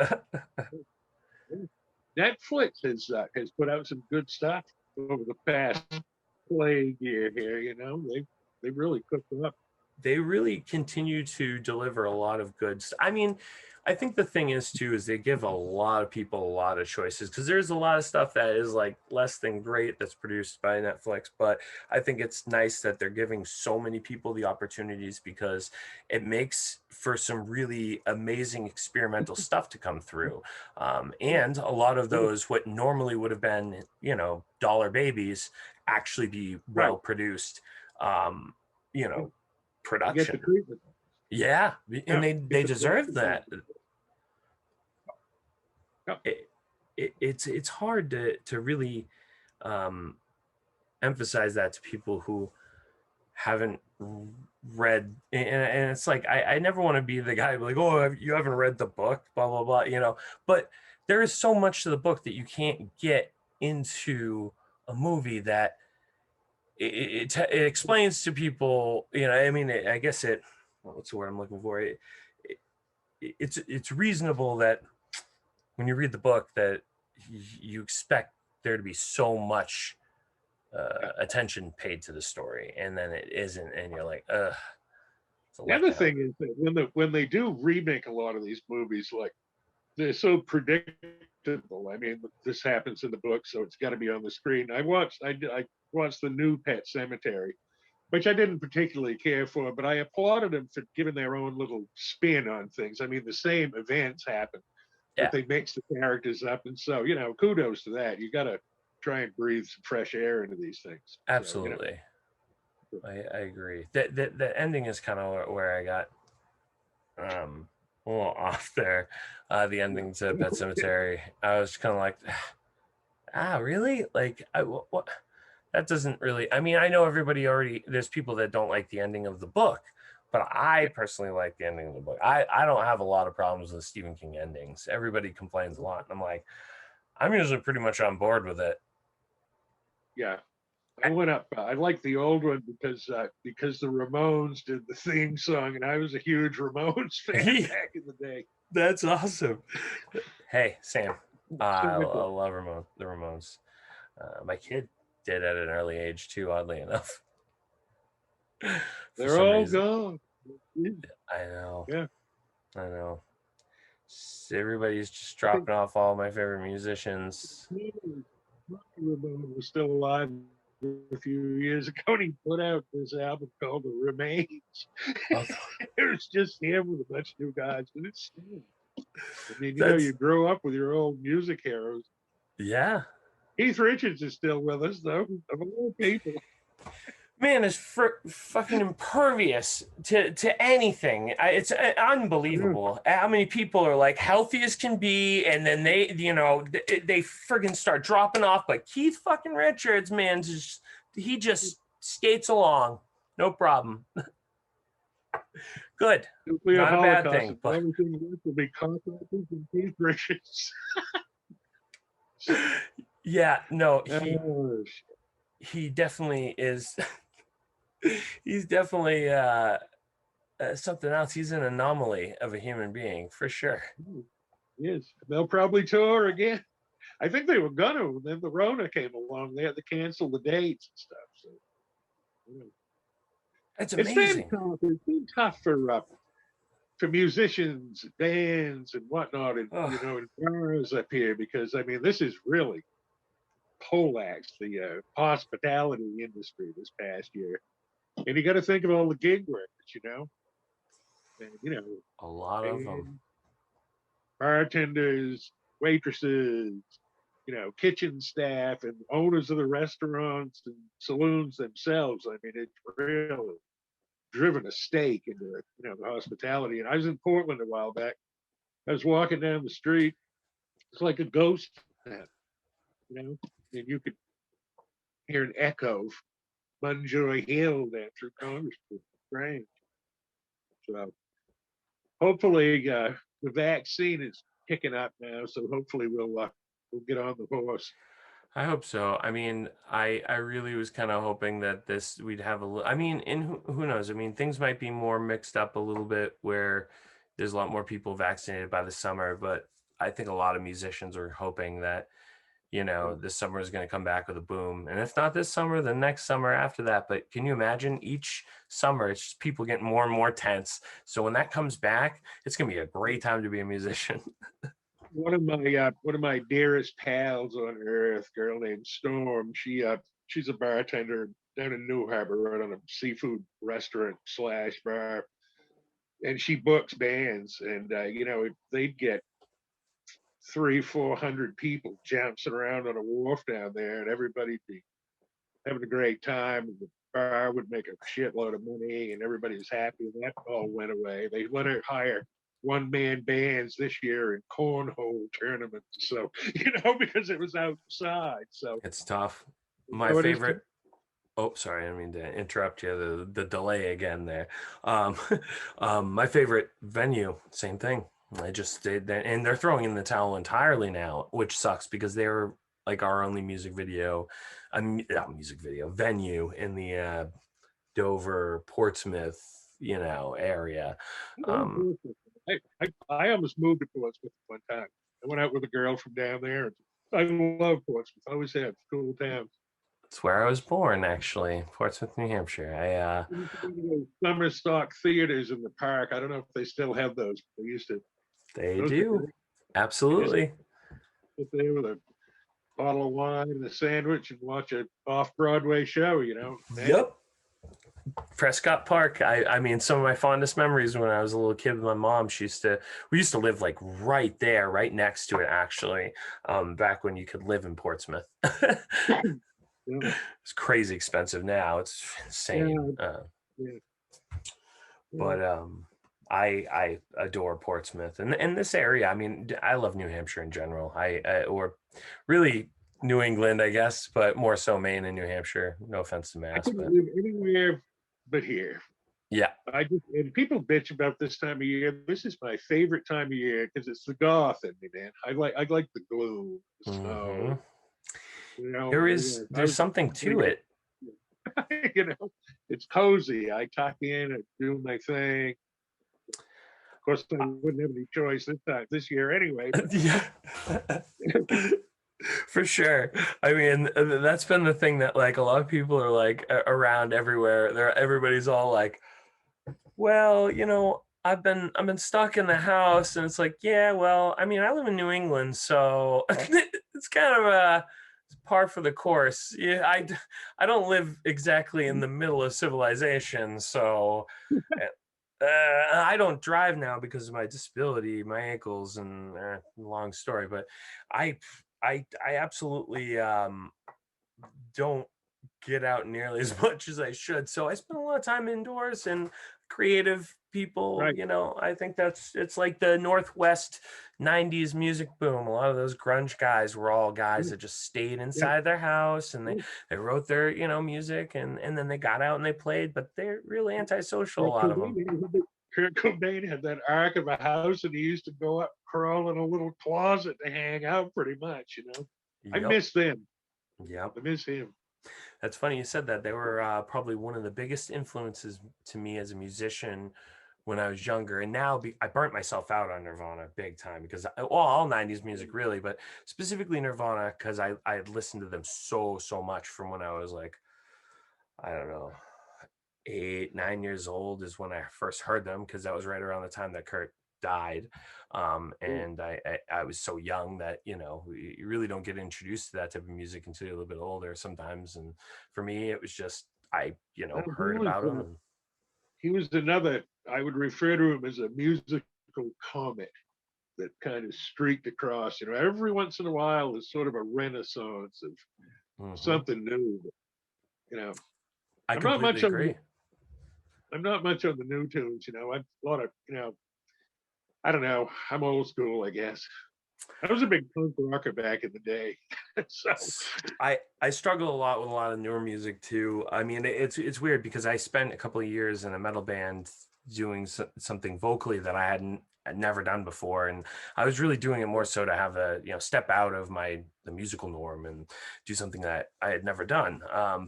Netflix has put out some good stuff over the past plague year here. They really cooked them up. They really continue to deliver a lot of goods. I mean, I think the thing is too is they give a lot of people a lot of choices, because there's a lot of stuff that is like less than great that's produced by Netflix, but I think it's nice that they're giving so many people the opportunities, because it makes for some really amazing experimental stuff to come through. And a lot of those what normally would have been, dollar babies, actually be Right. well produced. Um, you Yeah. know You get the production. treatment. Yeah, and Yeah. they Get the deserve production. that. Yeah. It's hard to really um, emphasize that to people who haven't read, and it's like I never want to be the guy like, oh, you haven't read the book, blah blah blah, but there is so much to the book that you can't get into a movie that it explains to people, I mean, I guess what's the word I'm looking for, it's reasonable that when you read the book that you expect there to be so much Yeah. attention paid to the story, and then it isn't, and you're like, ugh, it's a The other letdown. thing is that when they do remake a lot of these movies, like they're so predictable. I mean, this happens in the book, so it's got to be on the screen. I watched the new Pet Cemetery, which I didn't particularly care for, but I applauded them for giving their own little spin on things. I mean, the same events happen, but Yeah, they mix the characters up, and so kudos to that. You got to try and breathe some fresh air into these things. So absolutely. I agree. The ending is kind of where I got a little off there. The ending to Pet Cemetery, I was kind of like, really? Like, what? That doesn't really. I mean, I know everybody already. There's people that don't like the ending of the book, but I personally like the ending of the book. I don't have a lot of problems with Stephen King endings. Everybody complains a lot, and I'm like, I'm usually pretty much on board with it. yeah, I went up. I like the old one because the Ramones did the theme song, and I was a huge Ramones fan back in the day. That's awesome. Hey, Sam. So I good. love the Ramones. My kid did at an early age too, oddly enough. For They're some all reason, gone. I know, Yeah, I know. Everybody's just I think dropping off all my favorite musicians. Ramone was still alive a few years ago, and he put out this album called The Remains. Oh, It was just him with a bunch of new guys, and it's sad. I mean, you that's grow up with your old music heroes. yeah. Keith Richards is still with us, though, of all people. Man is fucking impervious to anything. It's Yeah. unbelievable how many people are like healthy as can be, and then they friggin' start dropping off. But Keith fucking Richards, man, he just skates along, no problem. Good, Nuclear not a bad holocaust, thing, and the but only thing left will be cockroaches and Keith Richards. yeah, no, Oh, he definitely is. He's definitely something else. He's an anomaly of a human being for sure. yes, they'll probably tour again. I think they were gonna, and then the Rona came along. They had to cancel the dates and stuff. So you know. It's It's been amazing. tough. It's been tough for musicians, bands, and whatnot, and Oh, in bars up here because I mean this is really poleaxed the hospitality industry this past year, and you got to think of all the gig workers, and a lot of them. and bartenders, waitresses, kitchen staff, and owners of the restaurants and saloons themselves. I mean, it's really driven a stake into the hospitality. And I was in Portland a while back. I was walking down the street. It's like a ghost town, and you could hear an echo of Munjoy Hill down through Congress. Strange. So hopefully the vaccine is kicking up now. So hopefully we'll get on the horse. I hope so. I mean, I really was kind of hoping that this we'd have a little. I mean, and who knows? I mean, things might be more mixed up a little bit where there's a lot more people vaccinated by the summer, but I think a lot of musicians are hoping that, you know, Mm. this summer is going to come back with a boom. And if not this summer, the next summer after that. But can you imagine each summer, it's just people getting more and more tense. So when that comes back, it's going to be a great time to be a musician. One of my dearest pals on earth, girl named Storm. She's a bartender down in New Harbor, right on a seafood restaurant slash bar, and she books bands, and they'd get 300-400 people jouncing around on a wharf down there, and everybody'd be having a great time. And the bar would make a shitload of money, and everybody was happy. And that all went away. They let her hire one-man bands this year in cornhole tournaments. So because it was outside. So It's tough. My it is. favorite, oh, sorry, I didn't mean to interrupt you. The delay again there. Um, my favorite venue, same thing. I just did that, and they're throwing in the towel entirely now, which sucks because they were like our only music video, not music video venue in the Dover, Portsmouth, you know, area. Um, I almost moved to Portsmouth one time. I went out with a girl from down there. I love Portsmouth. I always have cool towns. it's where I was born, actually, Portsmouth, New Hampshire. We used to go to those summer stock theaters in the park. I don't know if they still have those. They used to. They Those were do, great. You just absolutely. sit there with a bottle of wine and a sandwich and watch an off Broadway show. Man. Yep. Prescott Park. I mean, some of my fondest memories when I was a little kid with my mom, we used to live like right there, right next to it, actually, back when you could live in Portsmouth. Yeah, It's crazy expensive now. It's insane. yeah, yeah, yeah. But I adore Portsmouth and this area. I mean, I love New Hampshire in general. Or really New England, I guess, but more so Maine and New Hampshire. No offense to I Mass, couldn't but live anywhere but here. yeah. And people bitch about this time of year. This is my favorite time of year because it's the goth in me, man. I like the gloom, the Hmm. snow. I There's was something to it. you know, it's cozy. I tuck in and do my thing. Of course, I wouldn't have any choice this year anyway. But Yeah. For sure. I mean, that's been the thing that like a lot of people are like around everywhere. Everybody's all like, well, you know, I've been stuck in the house, and it's like, yeah, well, I mean, I live in New England, so it's kind of par for the course. Yeah, I don't live exactly in the middle of civilization, so I don't drive now because of my disability, my ankles, and long story. But I I absolutely don't get out nearly as much as I should. So I spend a lot of time indoors and creative people, right, you know, I think it's like the Northwest 90s music boom. A lot of those grunge guys were all guys yeah, that just stayed yeah. inside their house and Yeah. they wrote their, you know, music and then they got out and they played, but they're really antisocial, a Kurt lot of them. Cobain, Kurt Cobain had that ark of a house, and he used to go up, crawl in a little closet to hang out. Pretty much. I Yep. miss them. Yep. I miss him. That's funny you said that. They were probably one of the biggest influences to me as a musician when I was younger. And now I burnt myself out on Nirvana big time because, well, all 90s music really, but specifically Nirvana because I had listened to them so much from when I was like, I don't know, 8, 9 years old is when I first heard them because that was right around the time that Kurt died. Yeah. And I was so young that, you know, you really don't get introduced to that type of music until you're a little bit older sometimes. And for me, it was just, you know, He heard was about them. And he was another. I would refer to him as a musical comet that kind of streaked across. Every once in a while is sort of a renaissance of mhm. something new. You know, I I'm not completely much on agree. I'm not much on the new tunes. I'm a lot of I don't know. I'm old school, I guess. I was a big punk rocker back in the day. So I struggle a lot with a lot of newer music too. I mean, it's weird because I spent a couple of years in a metal band doing something vocally that I'd never done before, and I was really doing it more so to have a, you know, step out of the musical norm and do something that I had never done.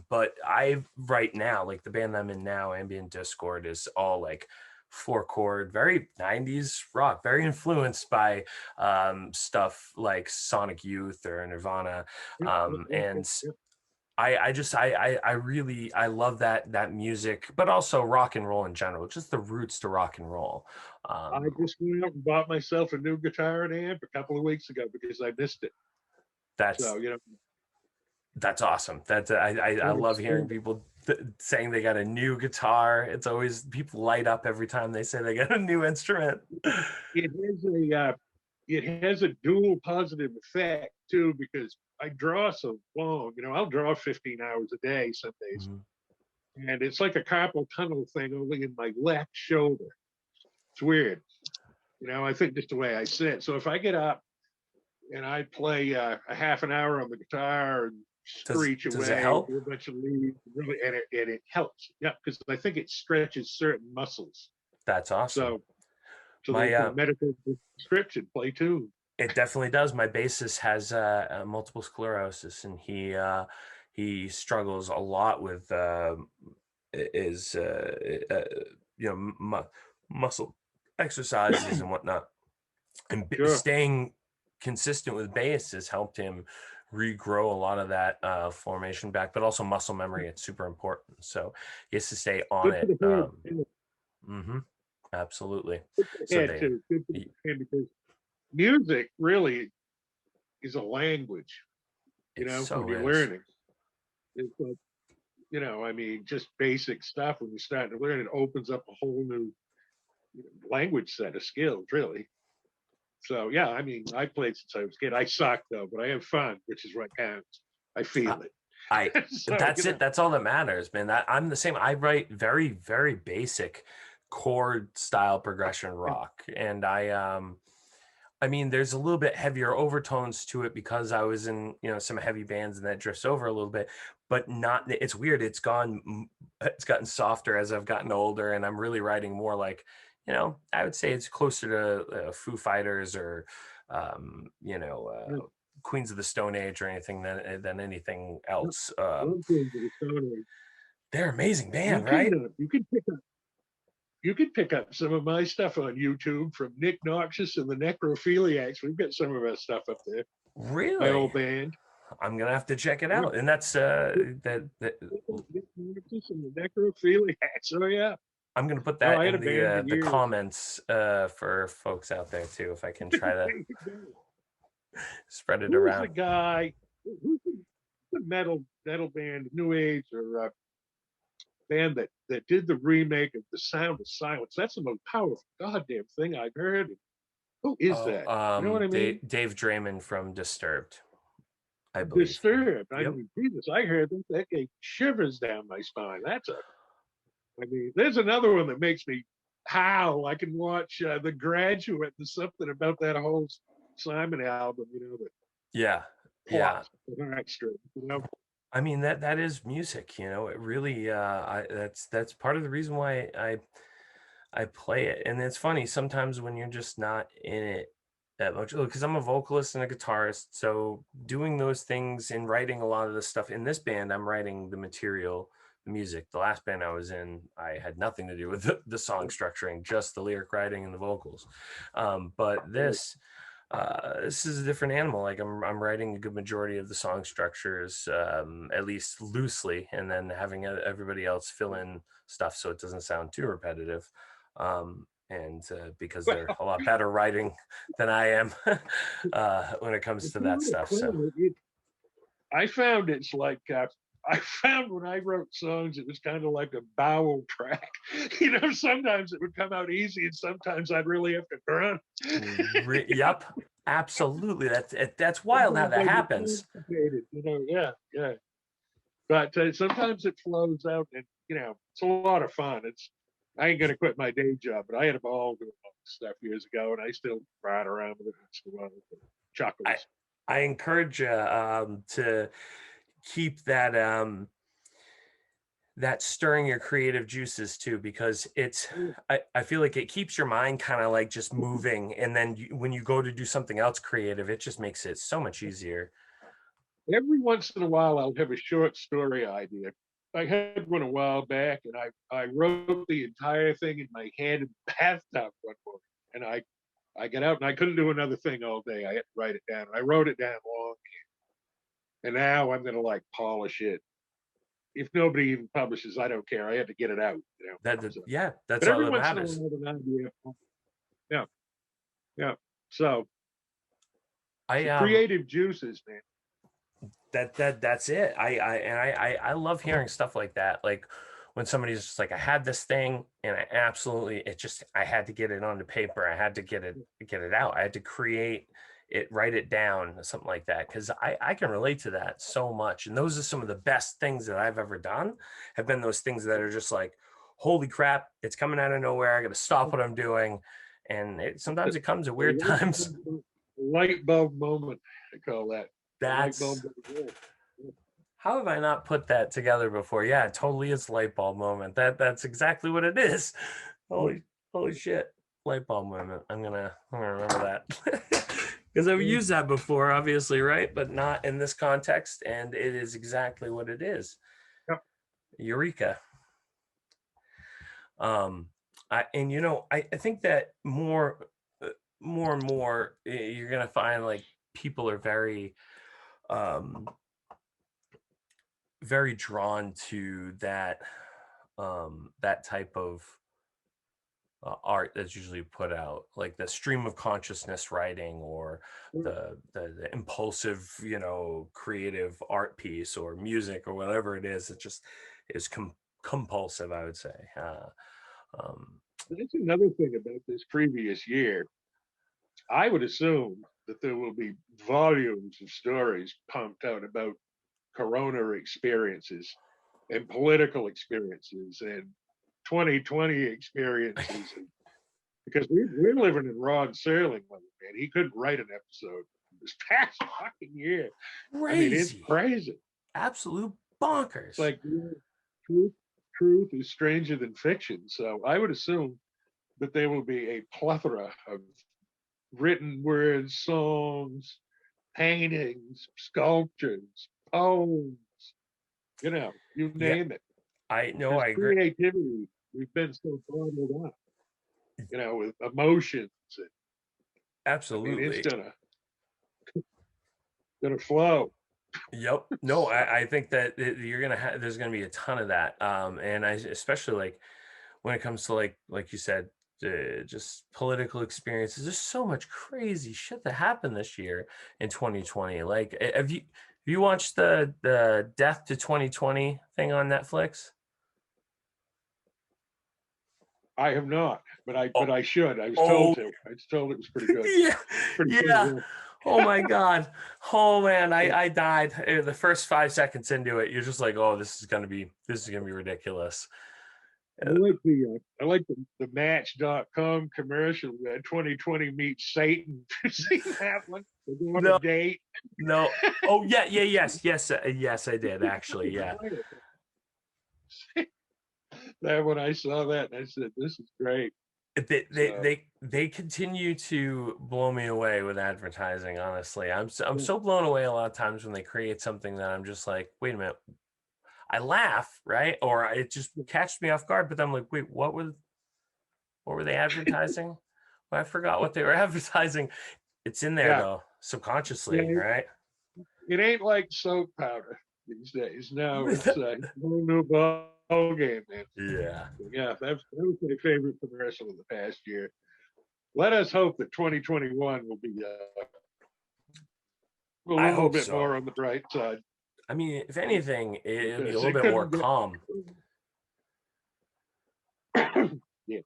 But I right now, like the band I'm in now, Ambient Discord, is all like four chord, very 90s rock, very influenced by stuff like Sonic Youth or Nirvana. Yep, yep, yep, yep, And yep. I really I love that music, but also rock and roll in general, just the roots to rock and roll. I Um, just went out and bought myself a new guitar and amp a couple of weeks ago because I missed it. that's So, that's awesome. That's I love it's, hearing people saying they got a new guitar. It's always people light up every time they say they got a new instrument. it has it has a dual positive effect too because I draw so long. I'll draw 15 hours a day some days, Mhm. and it's like a carpal tunnel thing only in my left shoulder. It's weird. I think just the way I sit. So if I get up and I play a half an hour on the guitar and screech Does it away, help? do a bunch of leads, really, and it helps. Yeah, because I think it stretches certain muscles. That's awesome. So, so My the medical prescription play too. It definitely does. My bassist has multiple sclerosis, and he struggles a lot with is you know muscle exercises and whatnot. And Sure. staying consistent with bass has helped him regrow a lot of that formation back, but also muscle memory. It's super important. So he has to stay on Good for it. the head. Too. Mhm, absolutely. Good for the So head they, too. Good for the y- head because music really is a language. it When so you're is. learning, it's like I mean, just basic stuff. When you start to learn, it opens up a whole new language set of skills, really. So yeah, I mean, I played since I was a kid. I suck though, but I have fun, which is what counts. I I, feel I it. So that's it. That's all that matters, man. That I'm the same. I write very, very basic chord style progression rock. And I mean, there's a little bit heavier overtones to it because I was in, some heavy bands and that drifts over a little bit, but not, it's weird. It's gotten softer as I've gotten older and I'm really writing more like, I would say it's closer to Foo Fighters or, um, you know, uh, Queens of the Stone Age or anything than anything else. one thing to the Stone Age, They're amazing you band, can right? you can pick up some of my stuff on YouTube from Nick Noxious and the Necrophiliacs. We've got some of our stuff up there. My Really? old band. I'm gonna have to check it Yeah. out. And that's that Nick Noxious and the Necrophiliacs. Oh yeah. I'm gonna put No, that I had a in band for the years. comments for folks out there too, if I can try to There you go. spread it Who's the around. guy? Who's the metal band, New Age or band that did the remake of The Sound of Silence? That's the most powerful goddamn thing I've heard. Who is Oh, that? You know what I mean? Dave Draymond from Disturbed, I believe. Disturbed. I Yep. mean, Jesus, I heard that gave shivers down my spine. I mean, there's another one that makes me howl. I can watch The Graduate. There's something about that whole Simon album, the Yeah. plot, Yeah. the heartstrings. I mean that is music, it really that's part of the reason why I play it. And it's funny sometimes when you're just not in it that much because I'm a vocalist and a guitarist. So doing those things and writing a lot of the stuff in this band, I'm writing the material, the music. The last band I was in, I had nothing to do with the song structuring, just the lyric writing and the vocals. But this is a different animal. Like I'm writing a good majority of the song structures, at least loosely, and then having everybody else fill in stuff so it doesn't sound too repetitive. And because they're a lot better writing than I am when it comes to that stuff. So I found it's like I found when I wrote songs, it was kind of like a bowel track. Sometimes it would come out easy, and sometimes I'd really have to grunt. yep, absolutely. That's wild how Sometimes that I get happens. constipated. Yeah, yeah. But sometimes it flows out, and it's a lot of fun. I ain't gonna quit my day job, but I had a ball doing all this stuff years ago, and I still ride around with it once in a while. I Chuckles. I encourage you to keep that stirring your creative juices too, because I feel like it keeps your mind kind of like just moving, and then when you go to do something else creative, it just makes it so much easier. Every once in a while, I'll have a short story idea, I had one a while back, and I wrote the entire thing in my hand in the bathtub one morning, and I got out and I couldn't do another thing all day. I had to write it down. I wrote it down long, and now I'm gonna like polish it. If nobody even publishes, I don't care. I had to get it out, you know. So, Yeah, that's but all every that once in a matters. while, I have an idea. Yeah, yeah. So, I so creative juices, man. that's it. I love hearing stuff like that. Like when somebody's just like, I had this thing and I had to get it onto paper. I had to get it out. I had to create it, write it down, something like that. Cause I can relate to that so much. And those are some of the best things that I've ever done, have been those things that are just like, holy crap, it's coming out of nowhere. I got to stop what I'm doing. And sometimes it comes at weird times. Light bulb moment, I call that. The light bulb. That's How have I not put that together before? Yeah, it totally is light bulb moment. That's exactly what it is. Holy shit. Light bulb moment. I'm gonna remember that. Because I've used that before, obviously, right? But not in this context, and it is exactly what it is. Yep. Eureka. I think that more and more you're gonna find like people are um very drawn to that type of art that's usually put out, like the stream of consciousness writing, or the impulsive, creative art piece or music or whatever it is. It just is compulsive, I would say. That's another thing about this previous year. I would assume that there will be volumes of stories pumped out about corona experiences and political experiences and 2020 experiences. Because we're living in Rod Serling, man. He couldn't write an episode this past fucking year. I mean, it's Crazy, crazy. absolute It's bonkers. like truth, truth is stranger than fiction. So I would assume that there will be a plethora of written words, songs, paintings, sculptures, poems, you Yeah, name it. I know, Because I agree. creativity, we've been so bottled up, with emotions. I mean, it's Absolutely. gonna flow. Yep. No, I think that there's gonna be a ton of that. And especially like when it comes to like you said, just political experiences. There's so much crazy shit that happened this year in 2020. Like, have you watched the Death to 2020 thing on Netflix? I have not, but Oh, I should. I was told oh, to. I was told it was pretty good. yeah, Pretty yeah. cool. Oh my God. Oh man, I died. The first 5 seconds into it, you're just like, oh, this is gonna be ridiculous. I like the Match.com commercial that 2020 meets Satan. You see that one? They go on a No, date. no. Oh yeah, yeah, yes, I did actually. Yeah. That when I saw that, I said, "This is great." They, they So they they continue to blow me away with advertising. Honestly, I'm yeah, so blown away a lot of times when they create something that I'm just like, wait a minute. I laugh, right? Or it just catches me off guard. But I'm like, wait, what were they advertising? Well, I forgot what they were advertising. It's in there yeah, though, subconsciously, yeah. right? It ain't like soap powder these days. No, it's a whole new ball game, man. Yeah, Yeah, that was my favorite commercial of the past year. Let us hope that 2021 will be a I little hope bit so. more on the bright side I mean, if anything, it'll be a because little it bit more couldn't get. calm. Yes,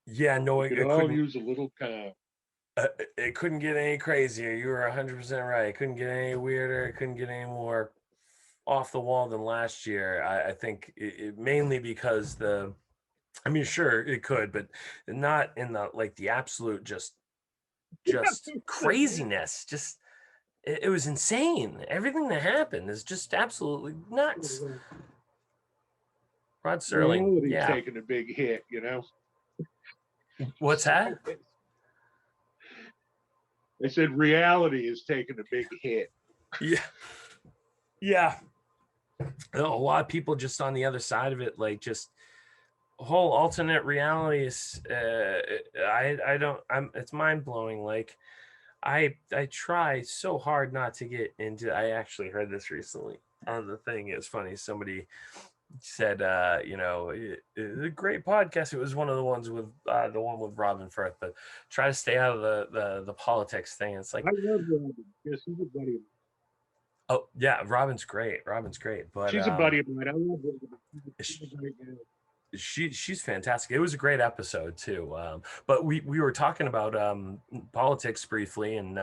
Yeah, no, we it, could it all couldn't. use a little calm. It couldn't get any crazier. You were 100% right. It couldn't get any weirder. It couldn't get any more off the wall than last year. I think mainly because I mean, sure it could, but not in the absolute just craziness. Just it was insane. Everything that happened is just absolutely nuts. Rod Serling, Reality's yeah. taking a big hit. What's that? So I said reality is taking a big hit. Yeah, yeah. A lot of people just on the other side of it, like just whole alternate realities. I don't. I'm. It's mind blowing. Like I try so hard not to get into. I actually heard this recently on the thing. It's funny. Somebody said, a great podcast. It was one of the ones with the one with Robin Firth, but try to stay out of the politics thing. It's like, I love Robin. Yes, he's a buddy of mine. oh yeah, Robin's great. Robin's great, but She's a buddy of mine. I love Robin. She's a great gal. she's fantastic. It was a great episode too. But we were talking about politics briefly, and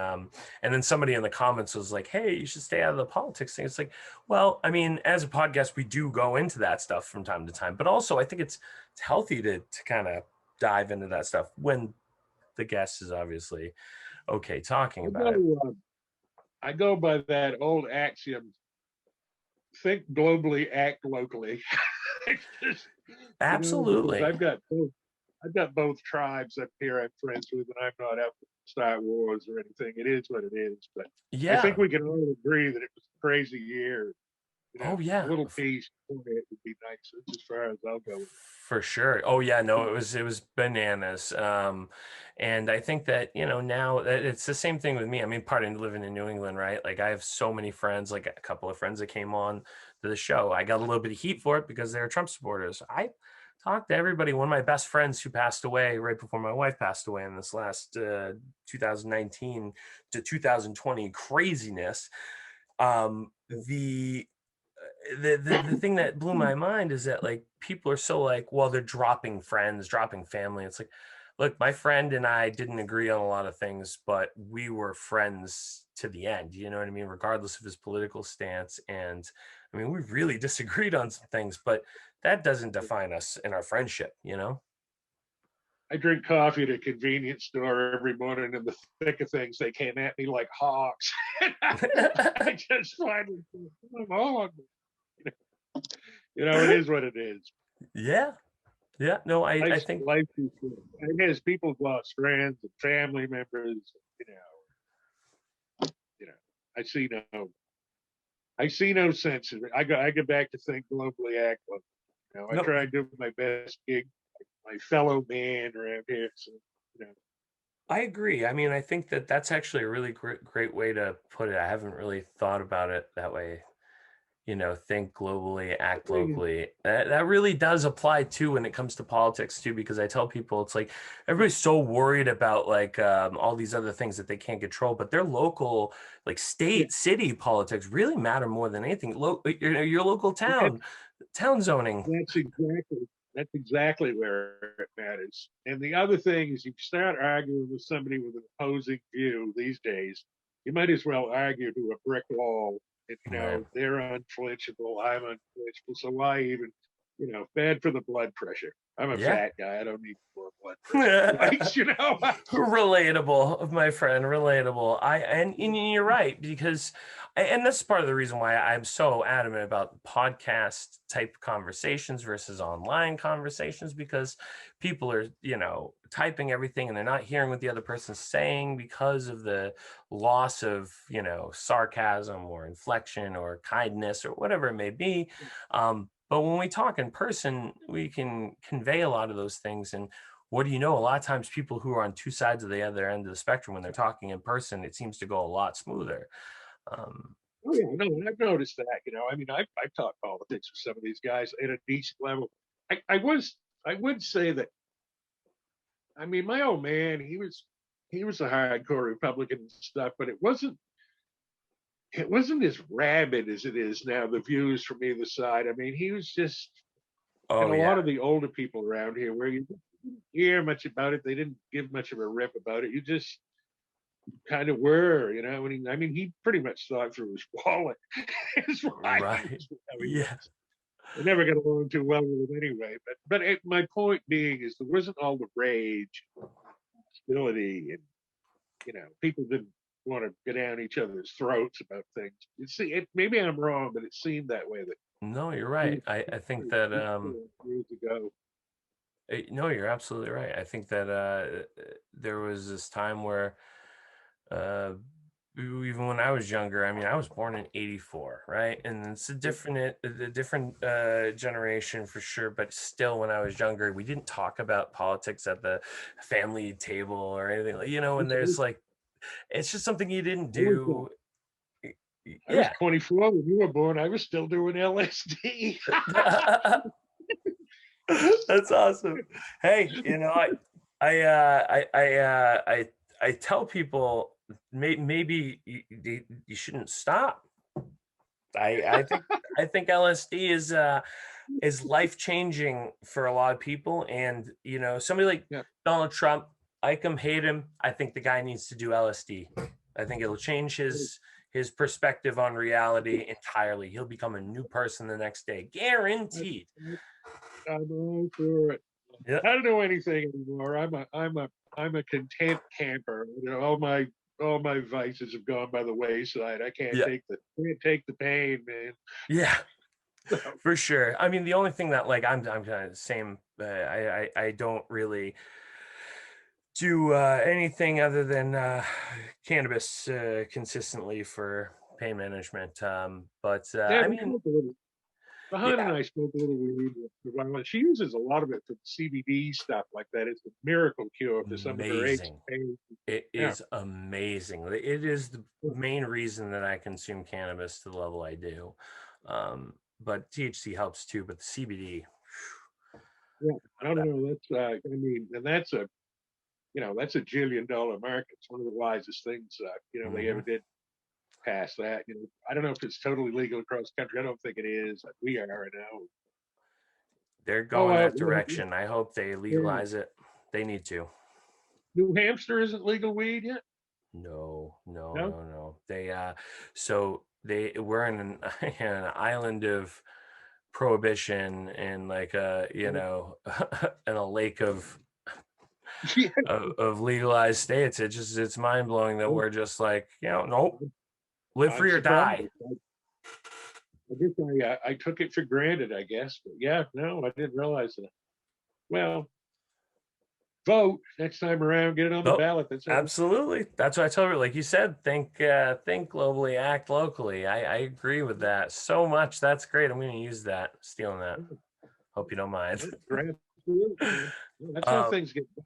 then somebody in the comments was like, "Hey, you should stay out of the politics thing." It's like, well, I mean, as a podcast, we do go into that stuff from time to time, but also I think it's healthy to kind of dive into that stuff when the guest is obviously okay talking I about it. go, uh, I go by that old axiom: think globally, act locally. It's just, because Absolutely, I've got both tribes up here I'm friends with, and I'm not out to start wars or anything. It is what it is. But I think yeah. we can all agree that it was a crazy year. Oh A yeah, little peace would be nice. That's as far as I'll go. for sure. Oh yeah, no, it was bananas. And I think that, now it's the same thing with me. I mean, part of living in New England, right? Like I have so many friends, like a couple of friends that came on to the show. I got a little bit of heat for it because they're Trump supporters. I talked to everybody. One of my best friends who passed away right before my wife passed away in this last 2019 to 2020 craziness. The thing that blew my mind is that like people are so like, well, they're dropping friends, dropping family. It's like, look, my friend and I didn't agree on a lot of things, but we were friends to the end. You know what I mean? Regardless of his political stance. And I mean, we really disagreed on some things, but that doesn't define us in our friendship, you know? I drink coffee at a convenience store every morning. In the thick of things, they came at me like hawks. I just finally said, come on. It is what it is. Yeah. Yeah. No, I think Life is good. It is. People lost friends and family members. You know, you know. I see no. I see no sense in it. I go back to think globally, act globally. I no, try and do my best gig, my fellow man around here. So, you know, I agree. I mean, I think that that's actually a really great way to put it. I haven't really thought about it that way. Think globally, act locally. That really does apply too when it comes to politics too, because I tell people it's like everybody's so worried about like all these other things that they can't control, but their local, like yeah, state, city politics really matter more than anything. Your local that's town zoning. that's exactly that's exactly where it matters. And the other thing is, you start arguing with somebody with an opposing view these days, you might as well argue to a brick wall. And Right. they're unflinchable, I'm unflinchable. So why even, bad for the blood pressure. I'm a Yeah. fat guy. I don't need more blood pressure anyways. Relatable, my friend, relatable. And you're right, because and that's part of the reason why I'm so adamant about podcast type conversations versus online conversations, because people are typing everything and they're not hearing what the other person's saying because of the loss of sarcasm or inflection or kindness or whatever it may be. But when we talk in person, we can convey a lot of those things. And what do you know? A lot of times, people who are on two sides of the other end of the spectrum, when they're talking in person, it seems to go a lot smoother. Um, Oh yeah, no, and I've noticed that. I mean, I've talked politics with some of these guys at a decent level. I would say that. I mean, my old man, he was a hardcore Republican and stuff, but it wasn't as rabid as it is now. The views from either side. I mean, he was just, and oh a lot yeah, of the older people around here, where you didn't hear much about it, they didn't give much of a rip about it. You just kind of were. I mean, he pretty much thought through his wallet. Is why he right, was how he yeah, was. I never got along too well with him anyway. But my point being is, there wasn't all the rage, hostility, and people didn't want to go down each other's throats about things. Maybe I'm wrong, but it seemed that way that no, you're right. I think that years ago. no, you're absolutely right. I think that there was this time where uh, even when I was younger, I mean, I was born in '84, right? And it's a different generation for sure. But still, when I was younger, we didn't talk about politics at the family table or anything, and there's like, it's just something you didn't I was, do. I was Yeah. 24 when you were born. I was still doing LSD. That's awesome. Hey, I tell people maybe you shouldn't stop. I think LSD is life changing for a lot of people, and somebody like Yeah, Donald Trump, like him, hate him. I think the guy needs to do LSD. I think it'll change his perspective on reality entirely. He'll become a new person the next day, guaranteed. I'm all for it. Yeah. I don't know anything anymore. I'm a content camper. All my vices have gone by the wayside. I Yeah. can't take the pain, man. Yeah, So, for sure. I mean, the only thing that like I'm kind of the same. I don't really do anything other than cannabis consistently for pain management. But yeah, I we mean, smoke a little. Behind and yeah, I smoke a little weed. She uses a lot of it for CBD stuff like that. It's a miracle cure for some of her aches amazing. and pains. It Yeah, is amazing. It is the main reason that I consume cannabis to the level I do. But THC helps too, but the CBD, yeah. I don't know. That's I mean, and that's a $1 billion market. It's one of the wisest things they ever mhm. did pass that. I don't know if it's totally legal across the country. I don't think it is. We are now. They're Oh, going that direction. I hope they yeah. legalize it. They need to. New Hampshire isn't legal weed yet. No, no, No. no, no. We're in an, in an island of prohibition and like in a lake Yeah. of legalized states. It's mind blowing that we're just like, nope, live I'm free or surprised. die. I guess I took it for granted. I guess, but yeah, no, I didn't realize that. Well, vote next time around. Get it on the Oh, ballot. That's all. absolutely. That's what I tell her. Like you said, think globally, act locally. I agree with that so much. That's great. I'm going to use that. Stealing that. Hope you don't mind. Grassroots, man. Yeah, that's how um, things get done.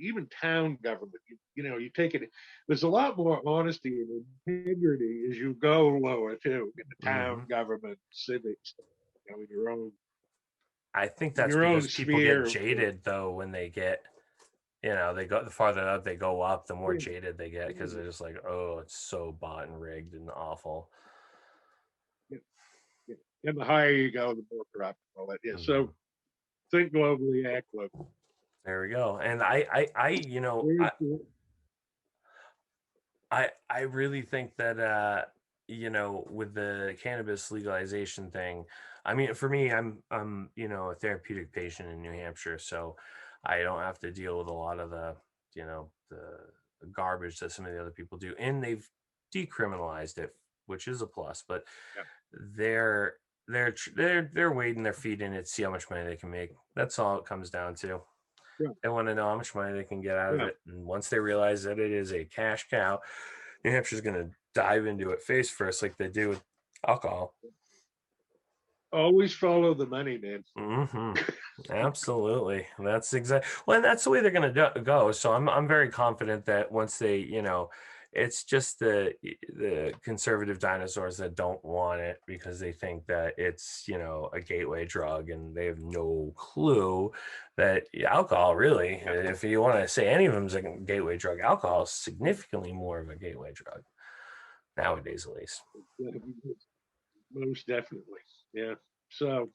Even town government. You take it. There's a lot more honesty and integrity as you go lower too in the town mhm. government, civics. In your own I think in that's your own because people get sphere. jaded though when they get, they go the farther up they go up, the more Yeah, jaded they get because yeah, they're just like, oh, it's so bought and rigged and awful. yeah, yeah. And the higher you go, the more corrupt and all that. Yeah. So Mhm. think globally, act locally. There we go. And I really think that with the cannabis legalization thing, I mean, for me, I'm a therapeutic patient in New Hampshire, so I don't have to deal with a lot of the garbage that some of the other people do, and they've decriminalized it, which is a plus. But Yeah, they're they're wading their feet in it to see how much money they can make. That's all it comes down to. yeah, They want to know how much money they can get out of yeah. it. And once they realize that it is a cash cow, New Hampshire's going to dive into it face first, like they do with alcohol. Always follow the money, man. Hmm. Absolutely. That's exactly well, and that's the way they're going to go. So I'm very confident that once they, it's just the conservative dinosaurs that don't want it because they think that it's, a gateway drug, and they have no clue that alcohol really, Yeah, if you want to say any of them is a gateway drug, alcohol is significantly more of a gateway drug nowadays, at least. yeah, most definitely. Yeah. So,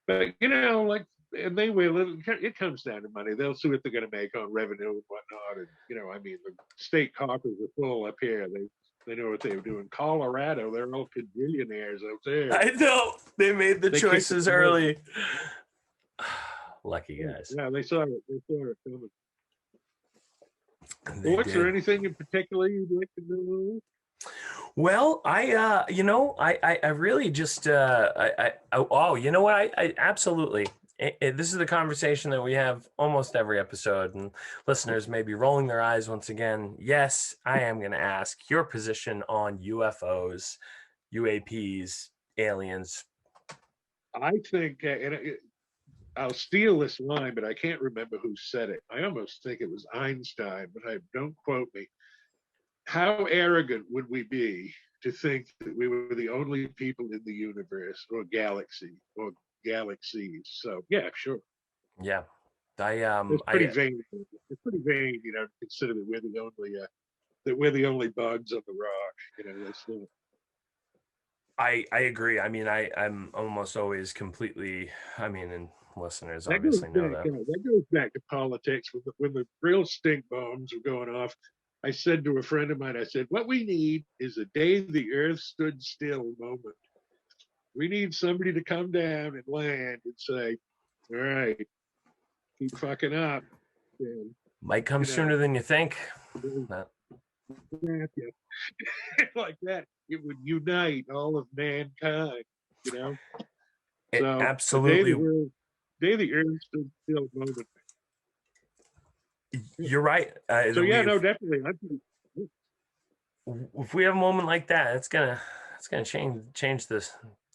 but like, and they will. It comes down to money. They'll see what they're going to make on revenue and whatnot. And I mean, the state coffers are full up here. They know what they were doing. Colorado, they're all billionaires out there. I know they made the They kicked the choices can. early. Lucky Yeah, guys. yeah, they saw it. They saw it coming. They Well, is there did. anything in particular you'd like to know? Well, I really just, oh, you know what? I absolutely. This is the conversation that we have almost every episode, and listeners may be rolling their eyes once again. Yes, I am going to ask your position on UFOs, UAPs, aliens. I think, I'll steal this line, but I can't remember who said it. I almost think it was Einstein, but don't quote me. How arrogant would we be to think that we were the only people in the universe or galaxy or galaxies? So yeah, sure. Yeah, It's pretty vain. It's pretty vain, to consider that we're the only bugs on the rock. That's not. I agree. I mean, I'm almost always completely. I mean, and listeners That goes obviously know back. that. That goes back to politics. When the real stink bombs were going off, I said to a friend of mine, I said, "What we need is a day the Earth stood still moment. We need somebody to come down and land and say, all right, keep fucking up." And, Might come sooner than you think. like that, it would unite all of mankind. You know. It So absolutely. day the Earth stood still moment. You're right. So yeah, no, definitely. If we have a moment like that, it's gonna change the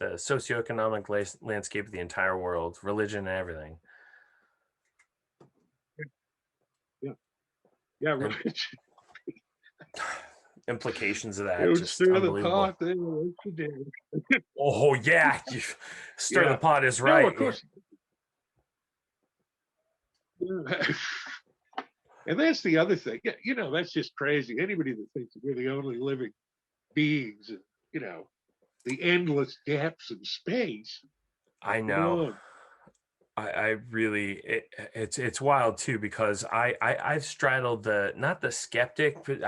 socioeconomic landscape of the entire world, religion, and everything. Yeah, right. Implications of that, it would just stir the unbelievable. pot there, what you did. Oh yeah, stir the pot is right. No, of course. Yeah. And that's the other thing. Yeah, that's just crazy. Anybody that thinks that we're the only living beings, the endless depths of space. I know. I really, it's wild too, because I've straddled not the skeptic, but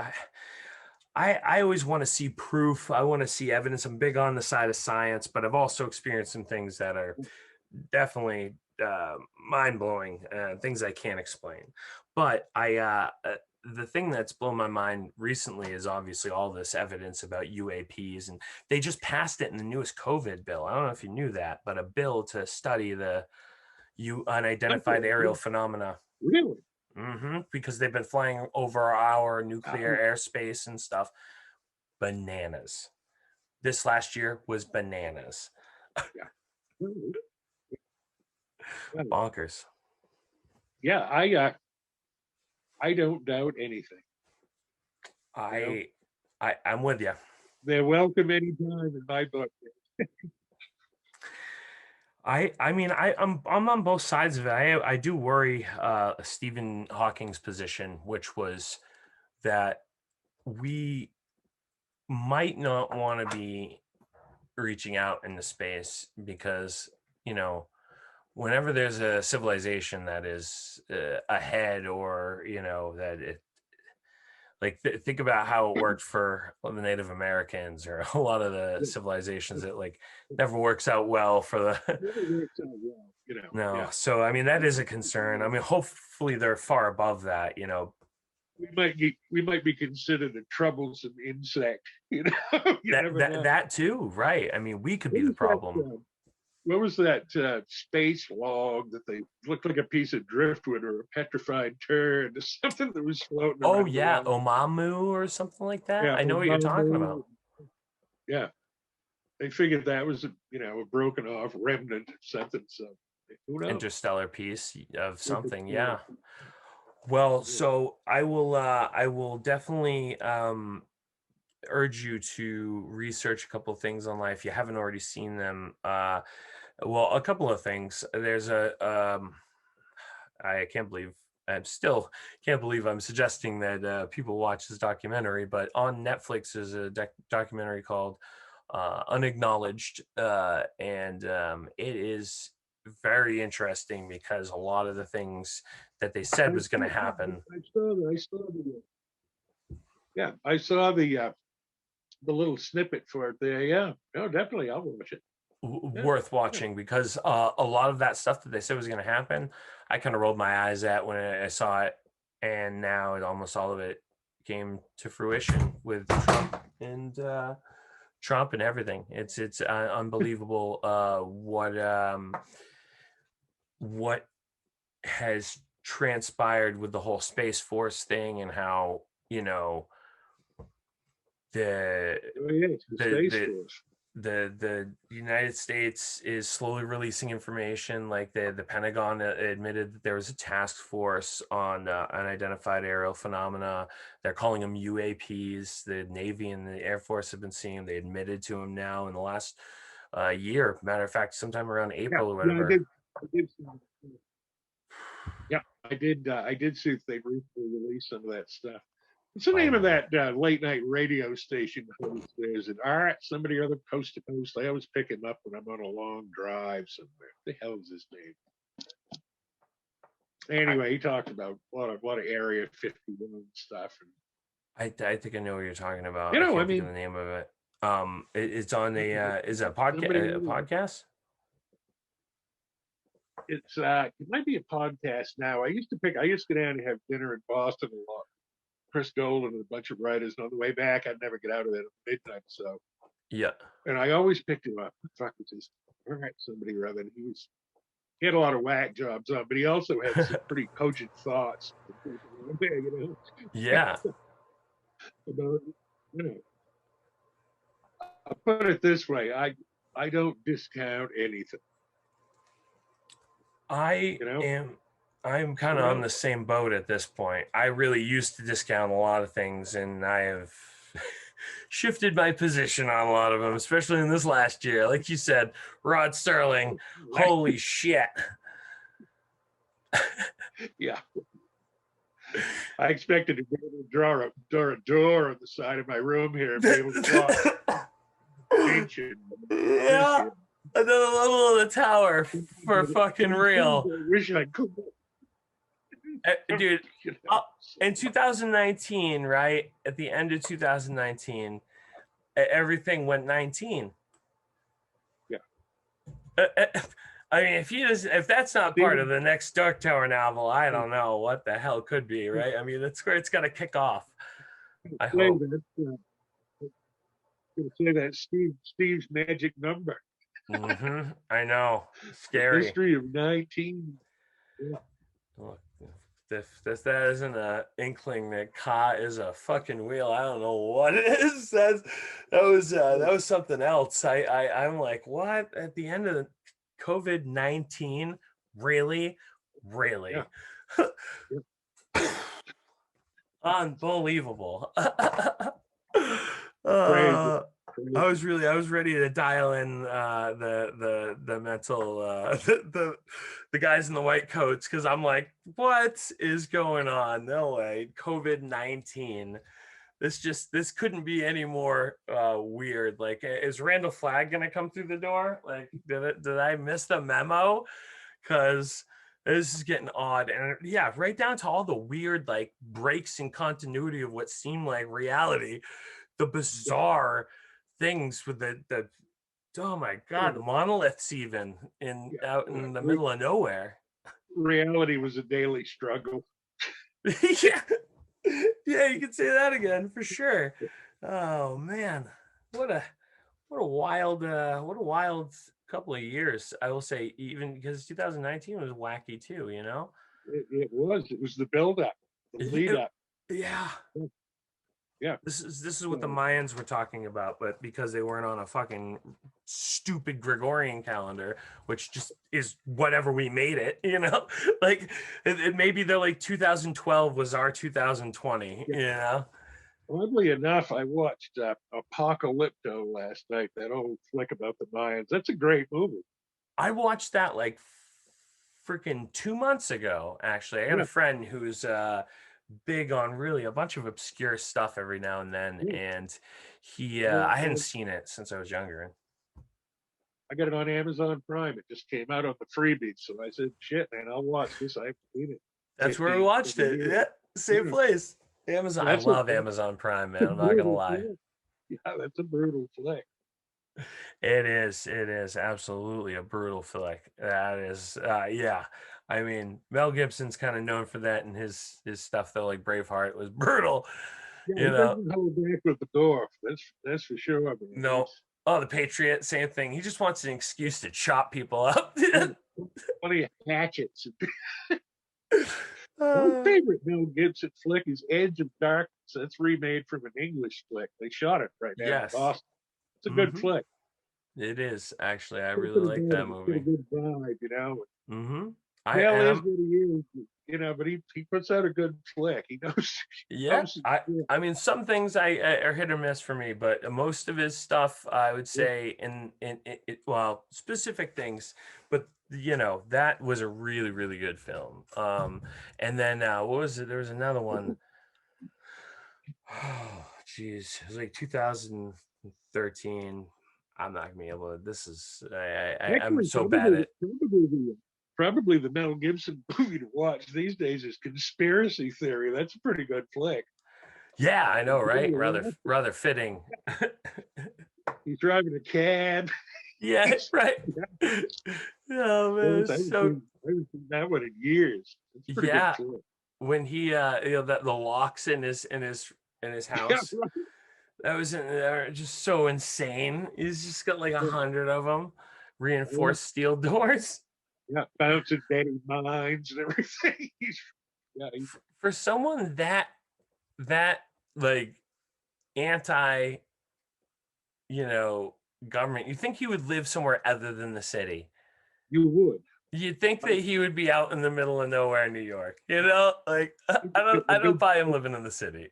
I always want to see proof. I want to see evidence. I'm big on the side of science, but I've also experienced some things that are definitely mind blowing, things I can't explain. But the thing that's blown my mind recently is obviously all this evidence about UAPs, and they just passed it in the newest COVID bill. I don't know if you knew that, but a bill to study the unidentified aerial phenomena. Really? Because they've been flying over our nuclear airspace and stuff. Bananas. This last year was bananas. Yeah. Bonkers. Yeah, I don't doubt anything. I'm with you. They're welcome anytime in my book. I mean, I'm on both sides of it. I do worry Stephen Hawking's position, which was that we might not want to be reaching out into space because, whenever there's a civilization that is ahead, or, that it, like, think about how it worked for the Native Americans, or a lot of the civilizations that never works out well for the no. Yeah. So I mean, that is a concern. I mean, hopefully they're far above that. We might be considered a troublesome insect. That too, right? I mean, we could be the problem. What was that space log that they looked like a piece of driftwood or a petrified turd or something that was floating around? Oh yeah, Oumuamua or something like that. Yeah, I know what you're talking about. Yeah, they figured that was a broken off remnant or something. So who knows? Interstellar piece of something. Yeah. Well, so I will definitely urge you to research a couple of things online if you haven't already seen them. Well, a couple of things. There's I still can't believe I'm suggesting that people watch this documentary, but on Netflix is a documentary called Unacknowledged, and it is very interesting because a lot of the things that they said was going to happen. I saw the little snippet for it there. Yeah, no, definitely, I'll watch it. Worth watching, because a lot of that stuff that they said was going to happen, I kind of rolled my eyes at when I saw it, and now almost all of it came to fruition with Trump and everything. It's unbelievable what what has transpired with the whole Space Force thing, and how, you know, the Oh yeah, it's the the Space the Force. the United States is slowly releasing information. Like the Pentagon admitted that there was a task force on unidentified aerial phenomena. They're calling them UAPs. The Navy and the Air Force have been seeing them. They admitted to them now in the last year. Matter of fact, sometime around Yeah, April or yeah, whatever. I did. Yeah, I did. I did see if they recently released some of that stuff. What's the name of Finally. that late night radio station host? Is it Art? Somebody or other, coast to coast. I always pick him up when I'm on a long drive somewhere. What the hell is his name? I, Anyway, he talked about a lot of Area 51 stuff, and I think I know what you're talking about. you I know, I can't think of the mean, name of it. It's on is it a somebody. podcast? It might be a podcast now. I used to go down and have dinner in Boston a lot. Chris Golden and a bunch of writers. And on the way back, I'd never get out of there at midnight. So, Yeah. and I always picked him up. What the fuck was his? All right, somebody or other. He had a lot of whack jobs on, but he also had some pretty cogent thoughts. You know, Yeah. about, you know, I'll put it this way: I don't discount anything. I You know, am I'm kind you of on know, the same boat at this point. I really used to discount a lot of things, and I have shifted my position on a lot of them, especially in this last year. Like you said, Rod Sterling, right? holy shit. Yeah. I expected to be able to draw a door on the side of my room here and be able to walk ancient. Yeah. Another level of the tower for fucking Some things real. I wish I could. Dude, You know, in 2019, right? At the end of 2019, everything went 19. yeah. I mean, if that's not part of Stephen, the next Dark Tower novel, I don't know what the hell could be, right? I mean, that's where it's gonna kick off. I say hope. that. Say that Steve's magic number. I know. The Scary. mystery of 19. Yeah. Look, if that isn't an inkling that Ka is a fucking wheel, I don't know what it is. That was something else. I'm like, what? At the end of the COVID-19? Really? Yeah. Really? Yeah. Unbelievable. Crazy. uh, I Crazy. was ready to dial in the mental the guys in the white coats, because I'm like, what is going on? No way. COVID-19. This couldn't be any more weird. Like, is Randall Flagg gonna come through the door? Like, did I miss the memo? Because this is getting odd. And yeah, right down to all the weird like breaks in continuity of what seemed like reality, the Yeah. bizarre things with the oh my god, the monoliths even in Yeah. out in the middle of nowhere. Reality was a daily struggle. Yeah. Yeah, you can say that again for sure. Oh man. What a what a wild couple of years. I will say, even because 2019 was wacky too, you know? It was. It was the build up, the lead Yeah. up. Yeah. Yeah. This is what the So, Mayans were talking about, but because they weren't on a fucking stupid Gregorian calendar, which just is whatever we made it, you know, like maybe they're like 2012 was our 2020, yeah. you know. Oddly enough, I watched Apocalypto last night. That old flick about the Mayans. That's a great movie. I watched that like freaking 2 months ago. Actually, I got a Yeah. friend who's big on really a bunch of obscure stuff every now and then, Yeah. and he Well, I hadn't seen it since I was younger. I got it on Amazon Prime. It just came out on the freebie. So I said, shit, man, I'll watch this. I haven't seen it That's where we 15, watched 20 it. years. Yeah, same Yeah. place. Amazon. I That's a, love Amazon Prime, man. that's a I'm not gonna brutal lie. flick. Yeah, that's a brutal flick. It is. It is absolutely a brutal flick. That is. Yeah. I mean, Mel Gibson's kind of known for that, and his stuff though, like Braveheart, was brutal. Yeah, You he know. doesn't hold back with the door. That's for sure, man. No. Oh, the Patriot, same thing. He just wants an excuse to chop people up. Yeah. Plenty of hatchets. My Uh, favorite Mel Gibson flick is Edge of Darkness. That's remade from an English flick. They shot it right down in yes. Boston. It's a good Hmm. flick. It is actually. I It's really got a like good, that it's got a movie. good vibe, Hmm. I Mel and is I'm what he is, but he puts out a good flick. He knows he Yeah, knows his I shit. I mean some things are hit or miss for me, but most of his stuff I would Yeah. say well, specific things, but that was a really really good film. And then what was it? There was another one. Oh, geez, it was like 2013. I'm not gonna be able to. This is I'm Actually, so bad at. probably the Mel Gibson movie to watch these days is Conspiracy Theory. That's a pretty good flick. Yeah, I know, right? Rather He's rather fitting. driving a cab. Yeah, He's, right. Oh man, I it's haven't so seen, I haven't seen that one in years. It's a pretty good yeah. flick. When he that the locks in his Yeah, house, right. that was just so insane. He's just got like 100 of them, Yeah, reinforced steel doors. yeah, bouncing Betty mines and everything. Yeah, For someone that like anti you know government, you think he would live somewhere other than the city. you would. You'd think that I, he would be out in the middle of nowhere in New York, like I don't a I don't good buy him living in the city.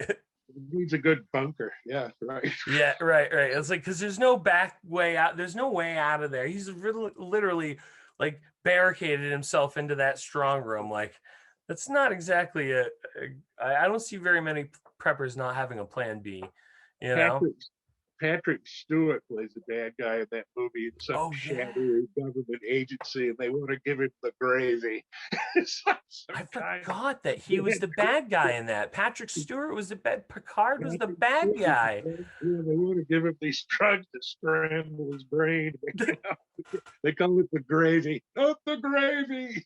needs a good bunker. Yeah, right. Yeah, right, right. It's like because there's no back way out. There's no way out of there. He's really, literally like barricaded himself into that strong room. Like that's not exactly I don't see very many preppers not having a plan B. You know? Patrick Patrick Stewart plays the bad guy in that movie in some Oh yeah. shadowy government agency, and they want to give him the gravy. It's like I some kind forgot that he was of the bad guy in that. Patrick Stewart was the bad. Picard was the Patrick bad Stewart. guy. Yeah, they want to give him these drugs to scramble his brain. They call it the gravy. Oh, the gravy.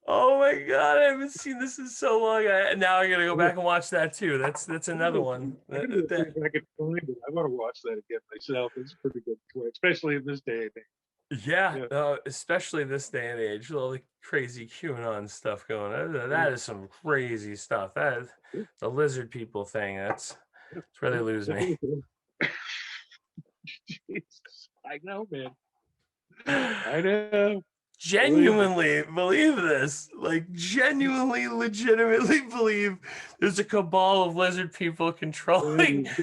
Oh my god, I haven't seen this in so long. Now I gotta go back and watch that too. That's another one. I gotta see if I can find it. I want to watch that again myself. It's a pretty good flick, especially in this day and age. Yeah, Yeah. especially this day and age, all the crazy QAnon stuff going on. That is some crazy stuff. That is the lizard people thing. That's where they lose me. Jesus. I know, man. I know. Believe me. Genuinely believe this. Like genuinely, legitimately believe there's a cabal of lizard people Yeah, controlling. you've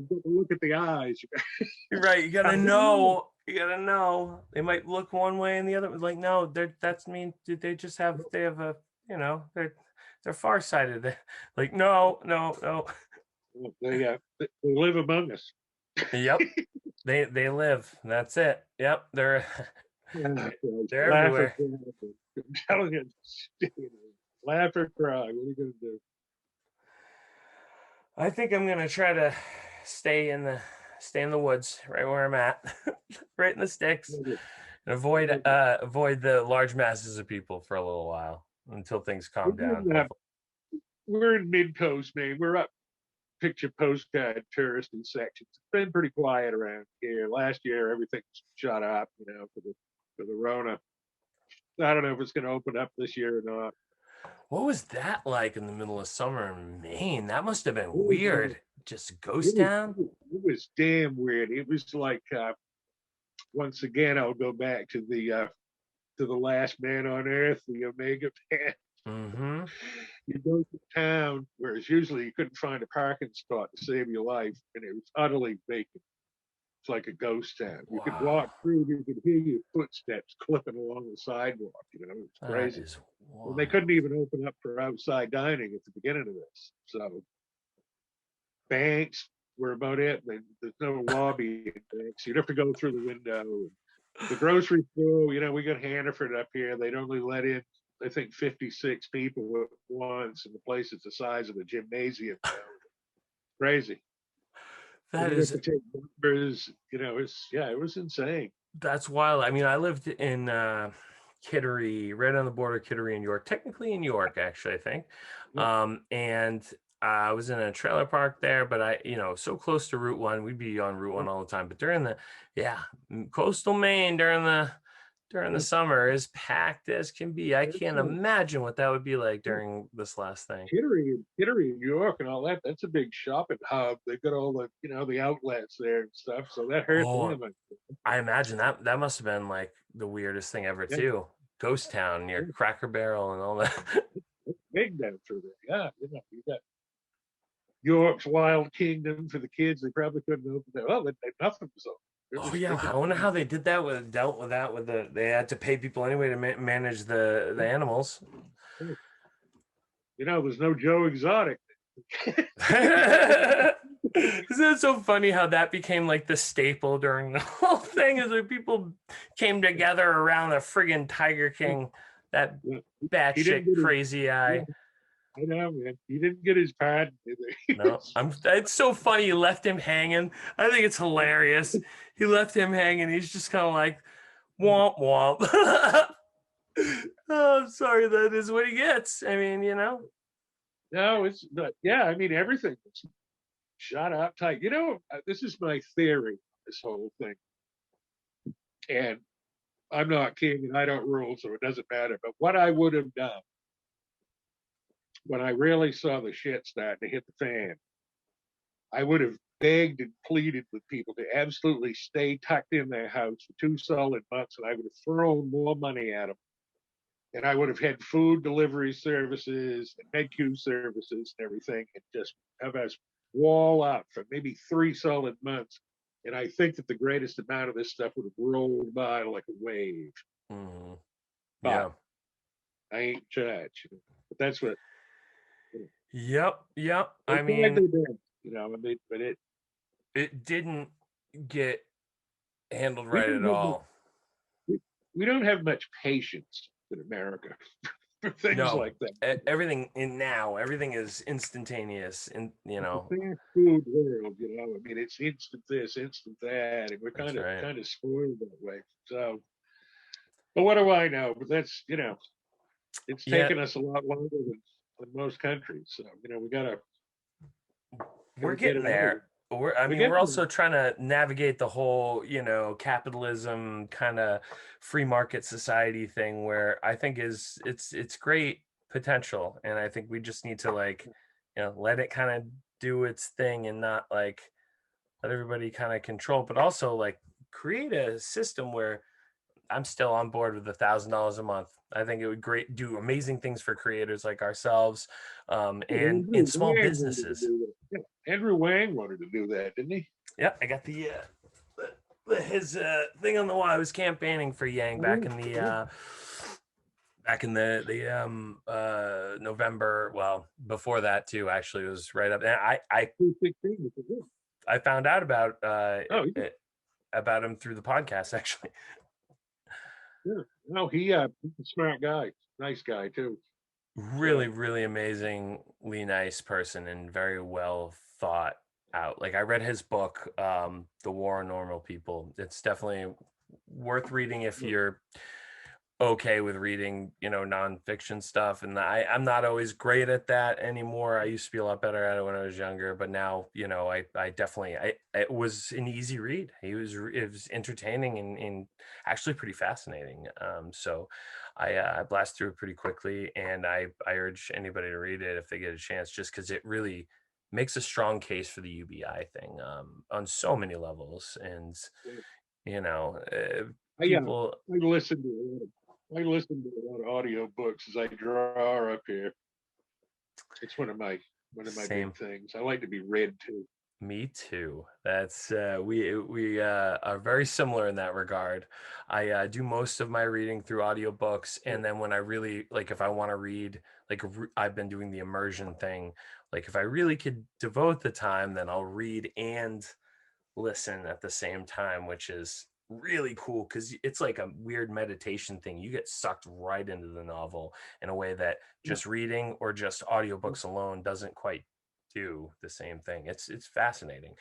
got to look at the eyes. You're right. You gotta know. You gotta know. They might look one way and the other. Like no, that's mean. They just have. They have a. They're farsighted. Like no, no, no. They live among us. Yep. They live. That's it. Yep. They're Yeah, they're laugh or everywhere. cry. I'm telling you, laugh or cry. What are you going to do? I think I'm gonna try to stay in the woods, right where I'm at, right in the sticks, and avoid the large masses of people for a little while until things calm We're down. in, Hopefully. we're in mid coast, man. We're up picture postcard touristy sections. It's been pretty quiet around here. Last year, everything shut up, for the Rona. I don't know if it's going to open up this year or not. What was that like in the middle of summer in Maine? That must have been It was, weird. Just a ghost town. it was damn weird. It was like once again, I'll go back to the last man on earth, the Omega Man. Mm-hmm. You go to town, whereas usually you couldn't find a parking spot to save your life, and it was utterly vacant. It's like a ghost town. You could Wow, walk through, you could hear your footsteps clipping along the sidewalk. It's that crazy. is And they wild. couldn't even open up for outside dining at the beginning of this. So banks were about it. There's no lobby in banks. You'd have to go through the window. The grocery store, we got Hannaford up here. They'd only let in, I think, 56 people at once, and the place is the size of a gymnasium. Crazy. And That you have is to take numbers. It was insane. That's wild. I mean, I lived in Kittery, right on the border of Kittery and York, technically in York, actually, I think. Yep. And I was in a trailer park there, but so close to Route 1, we'd be on Route 1 Yep. all the time. But during the, yeah, coastal Maine during during the summer is packed as can be. I It's can't imagine what that would be like during this last thing. Kittery, New York, and all that. That's a big shopping hub. They've got all the, the outlets there and stuff. So that hurt Oh, them. I imagine that must have been like the weirdest thing ever Yeah, too. Ghost Town near yeah, Cracker Barrel and all that. it's big down through there. Yeah, you got York's Wild Kingdom for the kids. They probably couldn't open that. Well, nothing was open. It Oh was yeah, I wonder how they did that with dealt with that with they had to pay people anyway to manage the animals. there's no Joe Exotic. Isn't it so funny how that became like the staple during the whole thing? Is like people came together around a friggin' Tiger King, that He didn't batshit get his. crazy Yeah, eye. I know, man. He didn't get his pardon either. No, it's so funny you left him hanging. I think it's hilarious. He left him hanging. He's just kind of like womp womp. Oh, I'm sorry, that is what he gets. I mean, No, it's not. Yeah, I mean everything was shot up tight. This is my theory. This whole thing, and I'm not king and I don't rule, so it doesn't matter. But what I would have done when I really saw the shit starting to hit the fan, I would have begged and pleaded with people to absolutely stay tucked in their house for 2 solid months, and I would have thrown more money at them. And I would have had food delivery services and med services and everything, and just have us wall up for maybe 3 solid months. And I think that the greatest amount of this stuff would have rolled by like a wave. mm-hmm. But Yeah. I ain't judge. But that's what. Yep. They I tried mean, their best, but it didn't get handled we right don't at have much, all. we don't have much patience in America for things No, like that. everything is instantaneous, and It's a fast food world, I mean, it's instant this, instant that, and we're that's kind of right. kind of spoiled that way. So, but what do I know? But that's it's Yeah, taken us a lot longer than most countries. So we we're gotta get getting it out. there. I We're mean, we're getting there. also trying to navigate the whole, capitalism kind of free market society thing where I think it's great potential. And I think we just need to like, let it kind of do its thing and not like let everybody kind of control, but also like create a system where I'm still on board with $1,000 a month. I think it would do amazing things for creators like ourselves, and in Andrew small Wang wanted to businesses. do that. Yeah, Andrew Wang wanted to do that, didn't he? Yeah, I got his thing on the wall. I was campaigning for Yang Oh, yeah. back in the November. Well, before that too. Actually, it was right up. And I found out Oh, about him through the podcast actually. yeah. No, he's a smart guy, nice guy too. Really, So really amazingly nice person and very well thought out. Like I read his book, The War on Normal People. It's definitely worth reading if you're okay with reading, nonfiction stuff. And I'm not always great at that anymore. I used to be a lot better at it when I was younger, but now, I definitely, it was an easy read. It was entertaining and actually pretty fascinating. So I blast through it pretty quickly, and I urge anybody to read it if they get a chance, just because it really makes a strong case for the UBI thing, on so many levels. And, yeah. you know, uh, I people, listen to I listen to a lot of audio books as I draw up here. It's one of my big same. things. I like to be read to. Me too. That's we are very similar in that regard. I do most of my reading through audiobooks, and then when I really like, if I want to read, like I've been doing the immersion thing. Like if I really could devote the time, then I'll read and listen at the same time, which is really cool because it's like a weird meditation thing. You get sucked right into the novel in a way that Yeah. just reading or just audiobooks alone doesn't quite do the same thing. It's fascinating.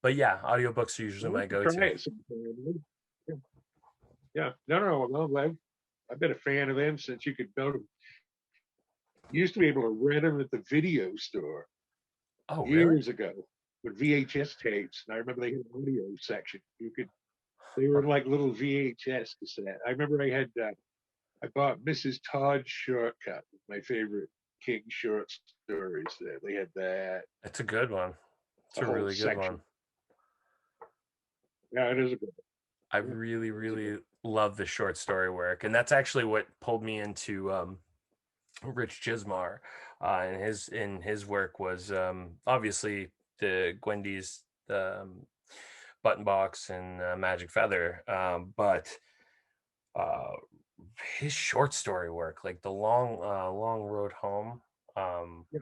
But yeah, audiobooks are I usually my like to try go-to. it sometime. Yeah. Yeah. No. I've been a fan of them since you could go to. You used to be able to rent them at the video store Oh, really? years ago with VHS tapes, and I remember they had an audio section. You could They were like little VHS cassette. I remember I bought Mrs. Todd's Shortcut, my favorite King short stories. There, they had that It's a good one. It's a a whole really good section. one. Yeah, it is a good I one. really, Yeah, it is a good really love the short story work, and that's actually what pulled me into Rich Chismar. In his work was obviously the Gwendy's Button Box and Magic Feather, but uh, his short story work, like the long road home, um, yeah.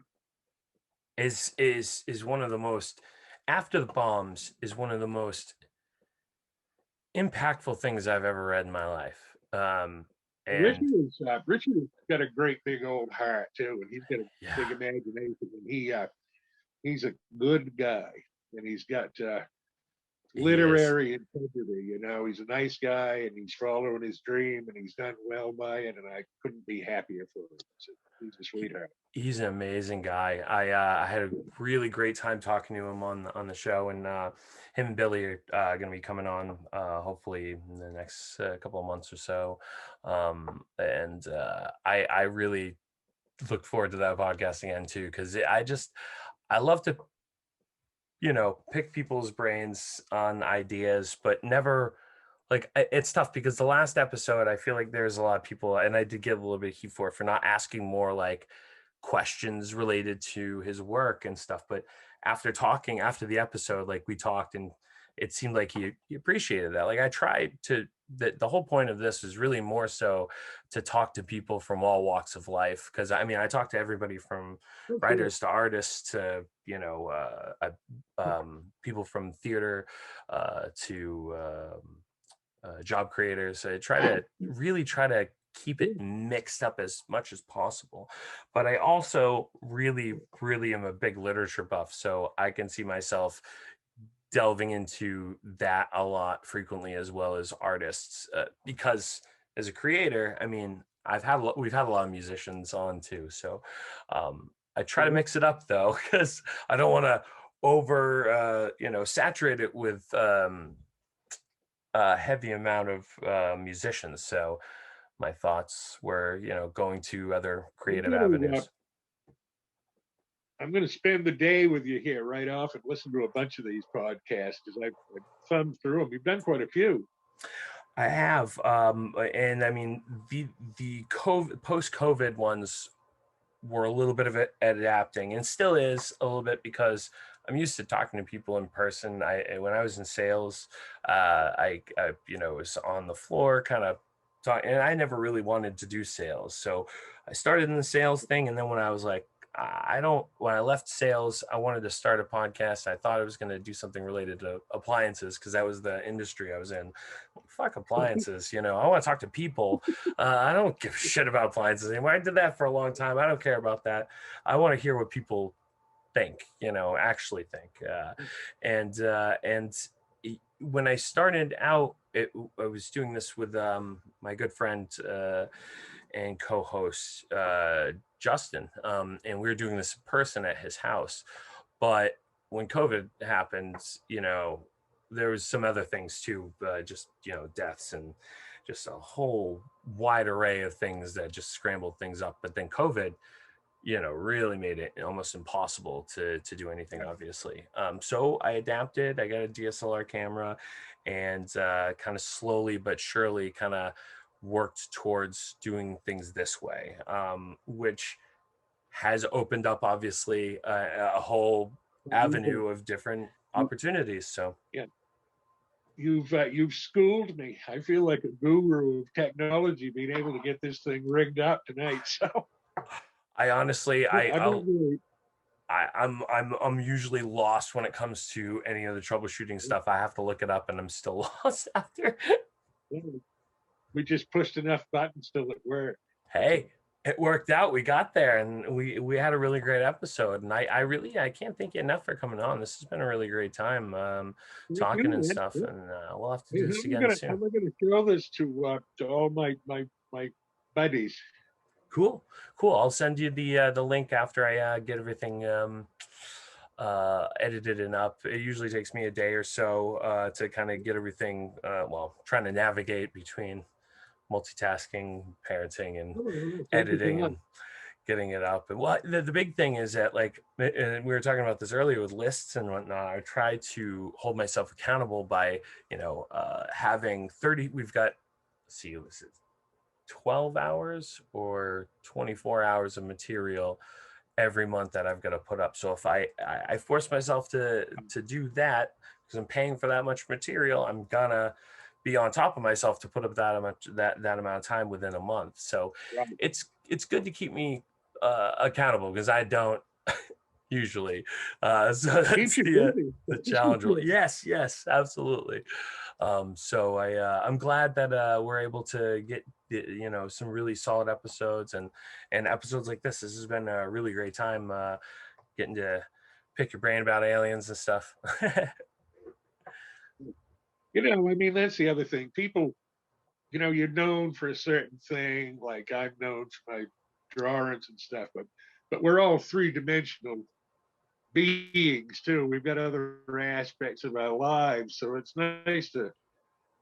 is one of the most, after the bombs, is one of the most impactful things I've ever read in my life. And Richie has got a great big old heart too, and he's got a yeah, big imagination. And he's a good guy, and he's got he is. literary integrity. You know, he's a nice guy, and he's following his dream, and he's done well by it. And I couldn't be happier for him. So he's a he- sweetheart. he's an amazing guy. I had a really great time talking to him on the show, and him and Billy are going to be coming on hopefully in the next couple of months or so. And I really look forward to that podcast again too, because I love to pick people's brains on ideas, but never, like, it's tough because the last episode, I feel like there's a lot of people, and I did get a little bit of heat for not asking more like questions related to his work and stuff. But after the episode, like we talked, and it seemed like he appreciated that. Like I tried to, the whole point of this is really more so to talk to people from all walks of life. Cause I mean, I talk to everybody from Oh, cool. writers to artists to, people from theater to job creators. I try to keep it Cool. mixed up as much as possible. But I also really, really am a big literature buff. So I can see myself delving into that a lot frequently, as well as artists, because as a creator, I mean, we've had a lot of musicians on too. So I try to Yeah. mix it up though, because I don't want to over saturate it with a heavy amount of musicians. So my thoughts were, going to other I'm creative gonna avenues. I'm gonna spend the day with you here right off and listen to a bunch of these podcasts because I've thumbed through them. You've done quite a few. I have, and I mean the COVID post COVID ones were a little bit of it adapting, and still is a little bit, because I'm used to talking to people in person. When I was in sales, I was on the floor kind of talk, and I never really wanted to do sales. So I started in the sales thing, and then when I was like, when I left sales, I wanted to start a podcast. I thought I was going to do something related to appliances because that was the industry I was in. Fuck appliances, I want to talk to people. I don't give a shit about appliances anymore. I did that for a long time. I don't care about that. I want to hear what people think, actually think. And when I started out, I was doing this with my good friend and co-host Justin, and we were doing this in person at his house. But when COVID happened, there was some other things too, just deaths and just a whole wide array of things that just scrambled things up. But then COVID, really made it almost impossible to do anything, obviously. So I adapted. I got a DSLR camera, and kind of slowly but surely kind of worked towards doing things this way, which has opened up, obviously, a whole avenue of different opportunities. So Yeah, you've schooled me. I feel like a guru of technology being able to get this thing rigged up tonight. So I honestly, I'm not really. I'm usually lost when it comes to any of the troubleshooting stuff. I have to look it up, and I'm still lost after. We just pushed enough buttons till it worked. So, Hey, it worked out. We got there, and we had a really great episode. And I can't thank you enough for coming on. This has been a really great time, thank talking you, and man. stuff. Yeah. And we'll have to Hey, do this again how soon. am I gonna show this to all my buddies? Cool. I'll send you the link after I get everything edited and up. It usually takes me a day or so to kind of get everything, trying to navigate between multitasking, parenting, and Oh, thank you for editing that. and getting it up. And the big thing is that, like, and we were talking about this earlier with lists and whatnot, I try to hold myself accountable by, having 30, we've got, let's see, was it 12 hours or 24 hours of material every month that I've got to put up. So if I force myself to do that because I'm paying for that much material, I'm gonna be on top of myself to put up that amount of time within a month. So Right. it's good to keep me accountable because I don't usually. So Keeps that's you busy. the That's for challenge. sure. Yes, absolutely. So I'm glad that we're able to get some really solid episodes and episodes like this. This has been a really great time getting to pick your brain about aliens and stuff. I mean, that's the other thing. People, you're known for a certain thing, like I'm known for my drawings and stuff, but we're all three-dimensional beings too. We've got other aspects of our lives, so it's nice to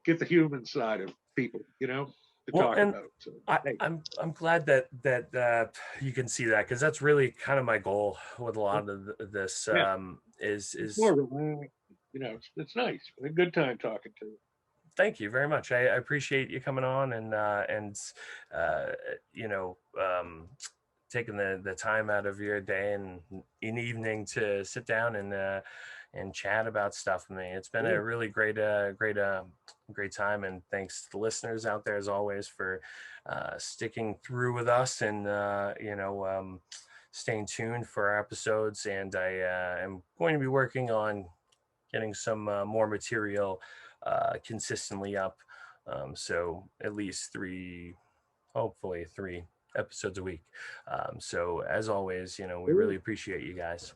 get the human side of people, to Well, talk and about. So, I, hey, I'm glad that you can see that because that's really kind of my goal with a lot of this yeah, it's is more relaxed. It's nice. A good time talking to you. thank you very much. I appreciate you coming on and uh, you know taking the time out of your day and an evening to sit down and chat about stuff with me. It's been Yeah, a really great time, and thanks to the listeners out there as always for sticking through with us and staying tuned for our episodes. And I am going to be working on getting some more material consistently up. So at least hopefully three episodes a week. So as always, we cool. really appreciate you guys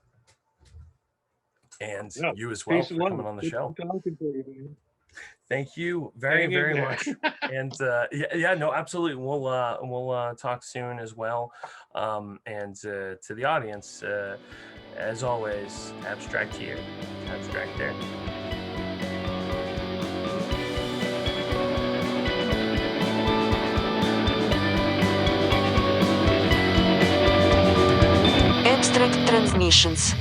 and Yeah. you as well Peace and for love. coming on the Good show. talking to you, man. Thank you very, Hang in very there. much. And yeah, no, absolutely. We'll talk soon as well. And to the audience, as always, abstract here, abstract there. Abstract Transmissions.